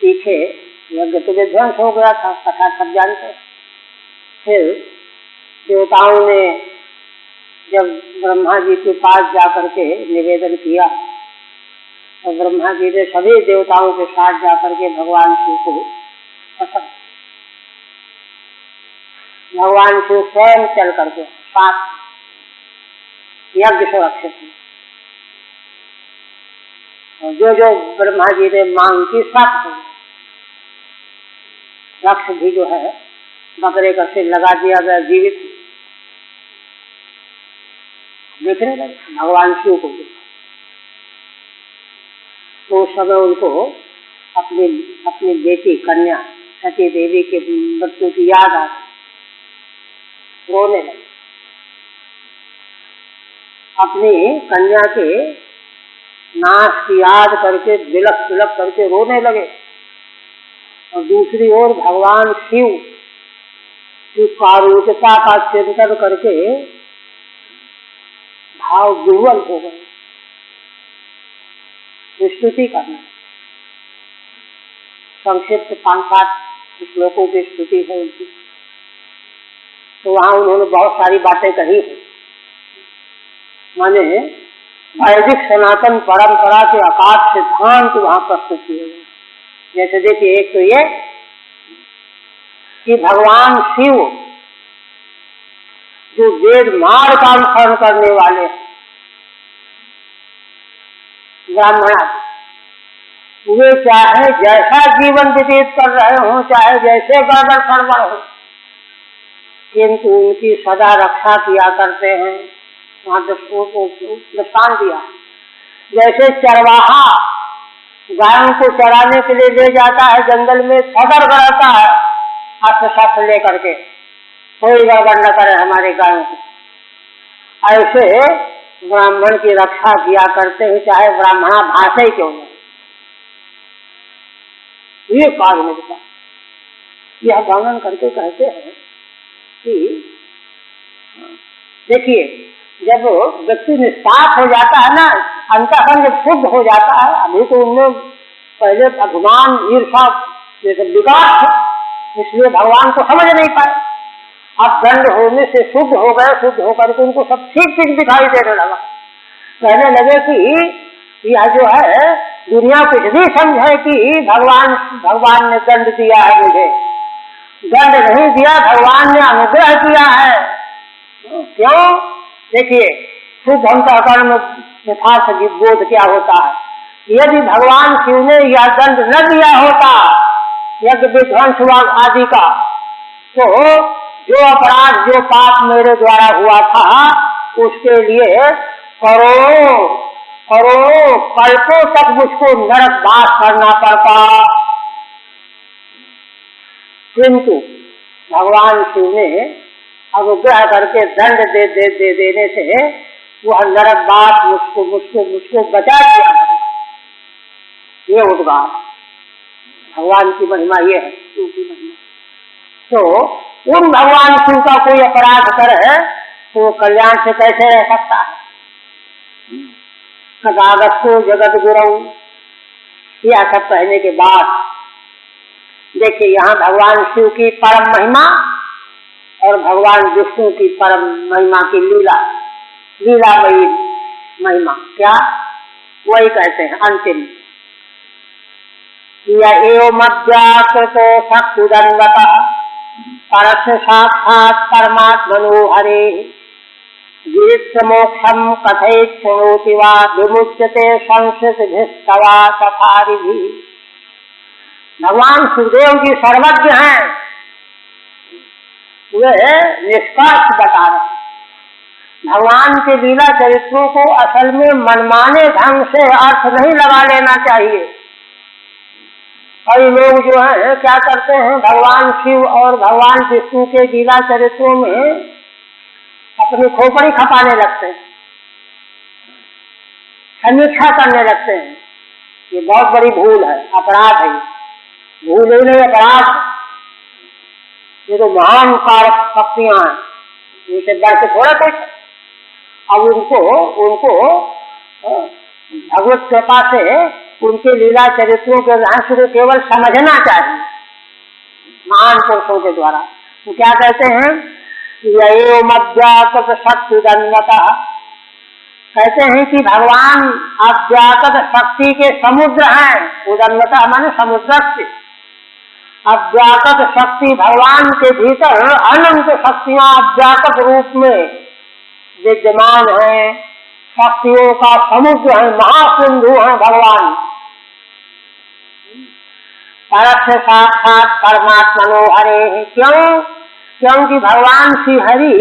पीछे यज्ञ तो विध्वंस हो गया था, कथा सब जानते हैं। फिर देवताओं ने जब ब्रह्मा जी के पास जाकर के निवेदन किया तो ब्रह्मा जी ने सभी देवताओं के साथ जाकर के भगवान शिव को पसंद, भगवान शिव स्वयं चल करके साथ यज्ञ सुरक्षित हुए और जो जो ब्रह्मा जी ने मांग की सब हो। दक्ष भी जो है बकरे का सिर लगा दिया गया, जीवित देखने लगे भगवान शिव को देखा तो उस समय उनको अपनी अपनी बेटी कन्या सती देवी के मृत्यु की याद आ रोने लगे। अपनी कन्या के नाश की याद करके बिलख बिलख करके रोने लगे और दूसरी ओर भगवान शिव की कारुण्यता का चिंतन करके भाव दुर्बल हो गए। स्तुति करना संक्षिप्त 5-7 श्लोकों की स्तुति है उनकी, तो वहाँ उन्होंने बहुत सारी बातें कही है। माने वैदिक सनातन परंपरा के आकाश सिद्धांत वहाँ प्रस्तुत किए गए। जैसे देखिए एक तो ये कि भगवान शिव जो वेद मार्ग का अनुसरण करने वाले ब्राह्मण, वे चाहे जैसा जीवन व्यतीत कर रहे हों, चाहे जैसे गड़बड़ सड़बड़ हो, किंतु उनकी सदा रक्षा किया करते हैं। वहाँ दृष्टान दिया जैसे चरवाहा गायों को चराने के लिए ले जाता है जंगल में, सतर्क रहता है अस्त्र शस्त्र लेकर के, कोई गड़बड़ न करे हमारे गायों को, ऐसे ब्राह्मण की रक्षा किया करते हैं चाहे ब्राह्मणा भाषा ही क्यों नहीं। ये कार्य मिलता यह वर्णन करके कहते हैं कि देखिए जब व्यक्ति निष्पाप हो जाता है ना, अंतःकरण जब शुद्ध हो जाता है, अभी तो उनमें पहले अभिमान ईर्षा ये सब विकार थे, इसलिए भगवान को समझ नहीं पाए। अब दंड होने से शुद्ध हो गए, शुद्ध होकर के उनको सब ठीक ठीक दिखाई देने लगा। कहने लगे कि यह जो है दुनिया कुछ भी समझे कि भगवान ने दंड दिया है, मुझे दंड नहीं दिया, भगवान ने अनुग्रह किया है। क्यों? देखिए शुद्ध अंतःकरण में यथार्थ बोध क्या होता है। यदि भगवान शिव ने यह दंड न दिया होता यज्ञ विध्वंस आदि का, तो जो अपराध जो पाप मेरे द्वारा हुआ था उसके लिए करोड़ों कल्पों तक मुझको नरकवास करना पड़ता। किंतु भगवान शिव ने अनुग्रह करके दंड देने से वह नरकवास मुझको बचा दिया। ये उद्गार भगवान की महिमा ये है, शिव की महिमा। तो उन भगवान शिव का कोई अपराध करे तो कल्याण से कैसे रह सकता है। कदागतो जगत गुरु, यह सब कहने के बाद देखिए यहाँ भगवान शिव की परम महिमा और भगवान विष्णु की परम महिमा की लीलामयी महिमा, क्या वही कहते हैं अंतिम। एवं अव्याकृतो शक्तिदन्वतः परस्य साक्षात् परमात्मनो हरे गिरित्र मोक्षम कथयित शृणोति वा विमुच्यते संस्कृतिभिस्तवा तथारिभिः। भगवान सुखदेव जी सर्वज्ञ हैं, वे निष्कर्ष बता रहे हैं। भगवान के लीला चरित्रों को असल में मनमाने ढंग से अर्थ नहीं लगा लेना चाहिए। कई लोग जो है क्या करते हैं, भगवान शिव और भगवान विष्णु के लीला चरित्रों में अपनी खोपड़ी खपाने लगते हैं, समीक्षा करने लगते हैं। ये बहुत बड़ी भूल है, अपराध है। भूल ही नहीं, अपराध। ये तो महान कारक शक्तियां हैं, इनसे बढ़ के थोड़ा कुछ। अब उनको भगवत कृपा से उनके लीला चरित्रों के रहस्य को केवल समझना चाहिए महान पुरुषों के द्वारा। तो क्या कहते हैं, ये मध्याकत शक्ति दंडता, कहते हैं कि भगवान अव्याकृत शक्ति के समुद्र हैं। उदन्नता माने समुद्र से। अव्याकृत शक्ति भगवान के भीतर अनंत शक्तियां अव्याकृत रूप में विद्यमान है, शक्तियों का समुद्र है, महासिंधु है भगवान। परस्य साक्षात परमात्मनो हरे, क्योंकि भगवान श्री हरि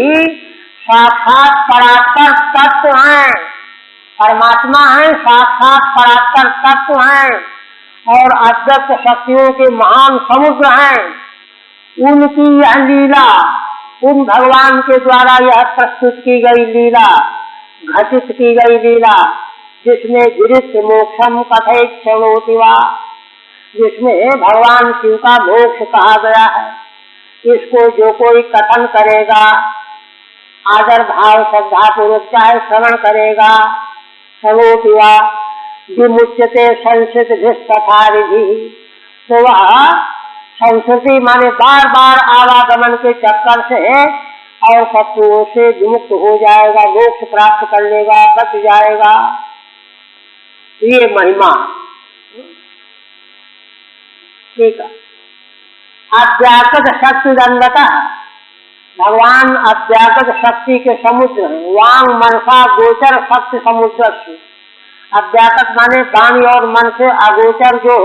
साक्षात परात्पर तत्व हैं, परमात्मा है, साक्षात परात्पर तत्व हैं और अव्यक्त शक्तियों के महान समुद्र हैं। उनकी यह लीला, उन भगवान के द्वारा यह प्रस्तुत की गई लीला, घटित की गई लीला, जिसमें गिरित मोक्षम कथित शृणोति वा, जिसमें भगवान शिव का मोक्ष कहा गया है, इसको जो कोई कथन करेगा, आदर भाव श्रद्धा पूर्वक चाहे श्रवण करेगा, शृणोति वा विमुच्यते संस्कृतिभिस्तथारिभिः, तो वह संस्कृति माने बार बार आवागमन के चक्कर से और शत्रुओं से विमुक्त हो जाएगा, मोक्ष प्राप्त कर लेगा, बच जाएगा। ये महिमा ठीक है। अव्याकृत शक्ति दंडता, भगवान अव्याकृत शक्ति के समुद्र हैं। वांग मनसा गोचर शक्ति समुद्र से, अव्याकृत माने वाणी और मन से अगोचर जो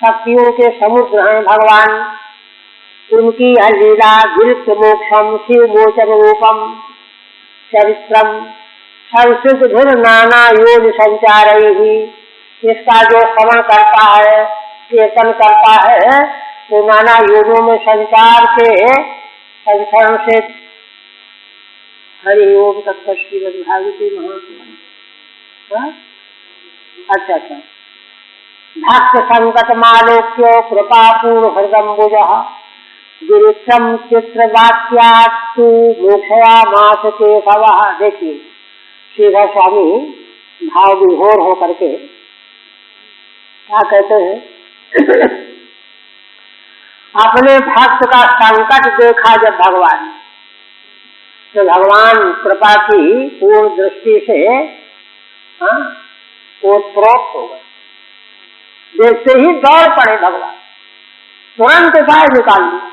शक्तियों के समुद्र हैं भगवान। उनकी यह लीला गिरित मोक्षम शिव गोचर रूपम चरित्रम संस्कृत भिर नाना योनि संचारैहि, इसका जो श्रवण करता है, कीर्तन करता है, तो नाना योनियों में संचार के संचरण से। हरि ओम तत्सत भागवती महापुराण। अच्छा, भक्त संकट मालोक्यो कृपा पूर्ण हृदम्बुज गिरित्रम चित्र वाक्यात्तु मोक्षया मास केशव। देखिए श्रीधर स्वामी भाव विभोर हो करके क्या कहते हैं, अपने भक्त का संकट देखा जब भगवान, तो भगवान कृपा की पूर्ण दृष्टि से ओतप्रोक्त हो गए। देखते ही दौड़ पड़े भगवान, तुरंत उपाय निकाल लिया।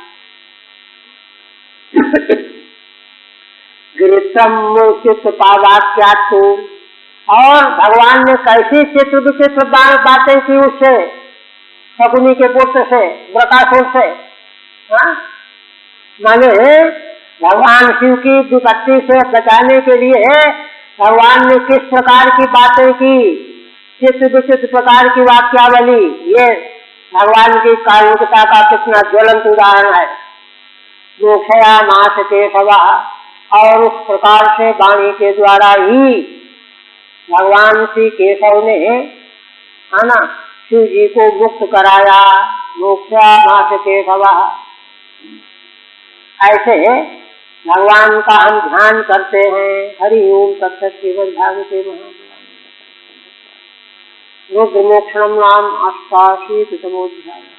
गिरित्रम चित्त पावाक्यात्तु, और भगवान ने कैसी चित्र विचित्र बातें की उससे, शकुनी के पुत्र से, वृकासुर से। माने भगवान शिव की विपत्ति से बचाने के लिए भगवान ने किस प्रकार की बातें की, चित्र विचित्र प्रकार की वाक्यावली, ये भगवान की कारुणिकता का कितना ज्वलंत उदाहरण है। मोक्षया मास केशव, और उस प्रकार से वाणी के द्वारा ही भगवान श्री केशव ने शिव जी को मुक्त कराया। मोक्षया मास केशव, ऐसे भगवान का हम ध्यान करते हैं। हरि ओम तत्सत श्रीमद् भागवते महापुराणे रुद्र मोक्षणम नाम 88तमोऽध्यायः।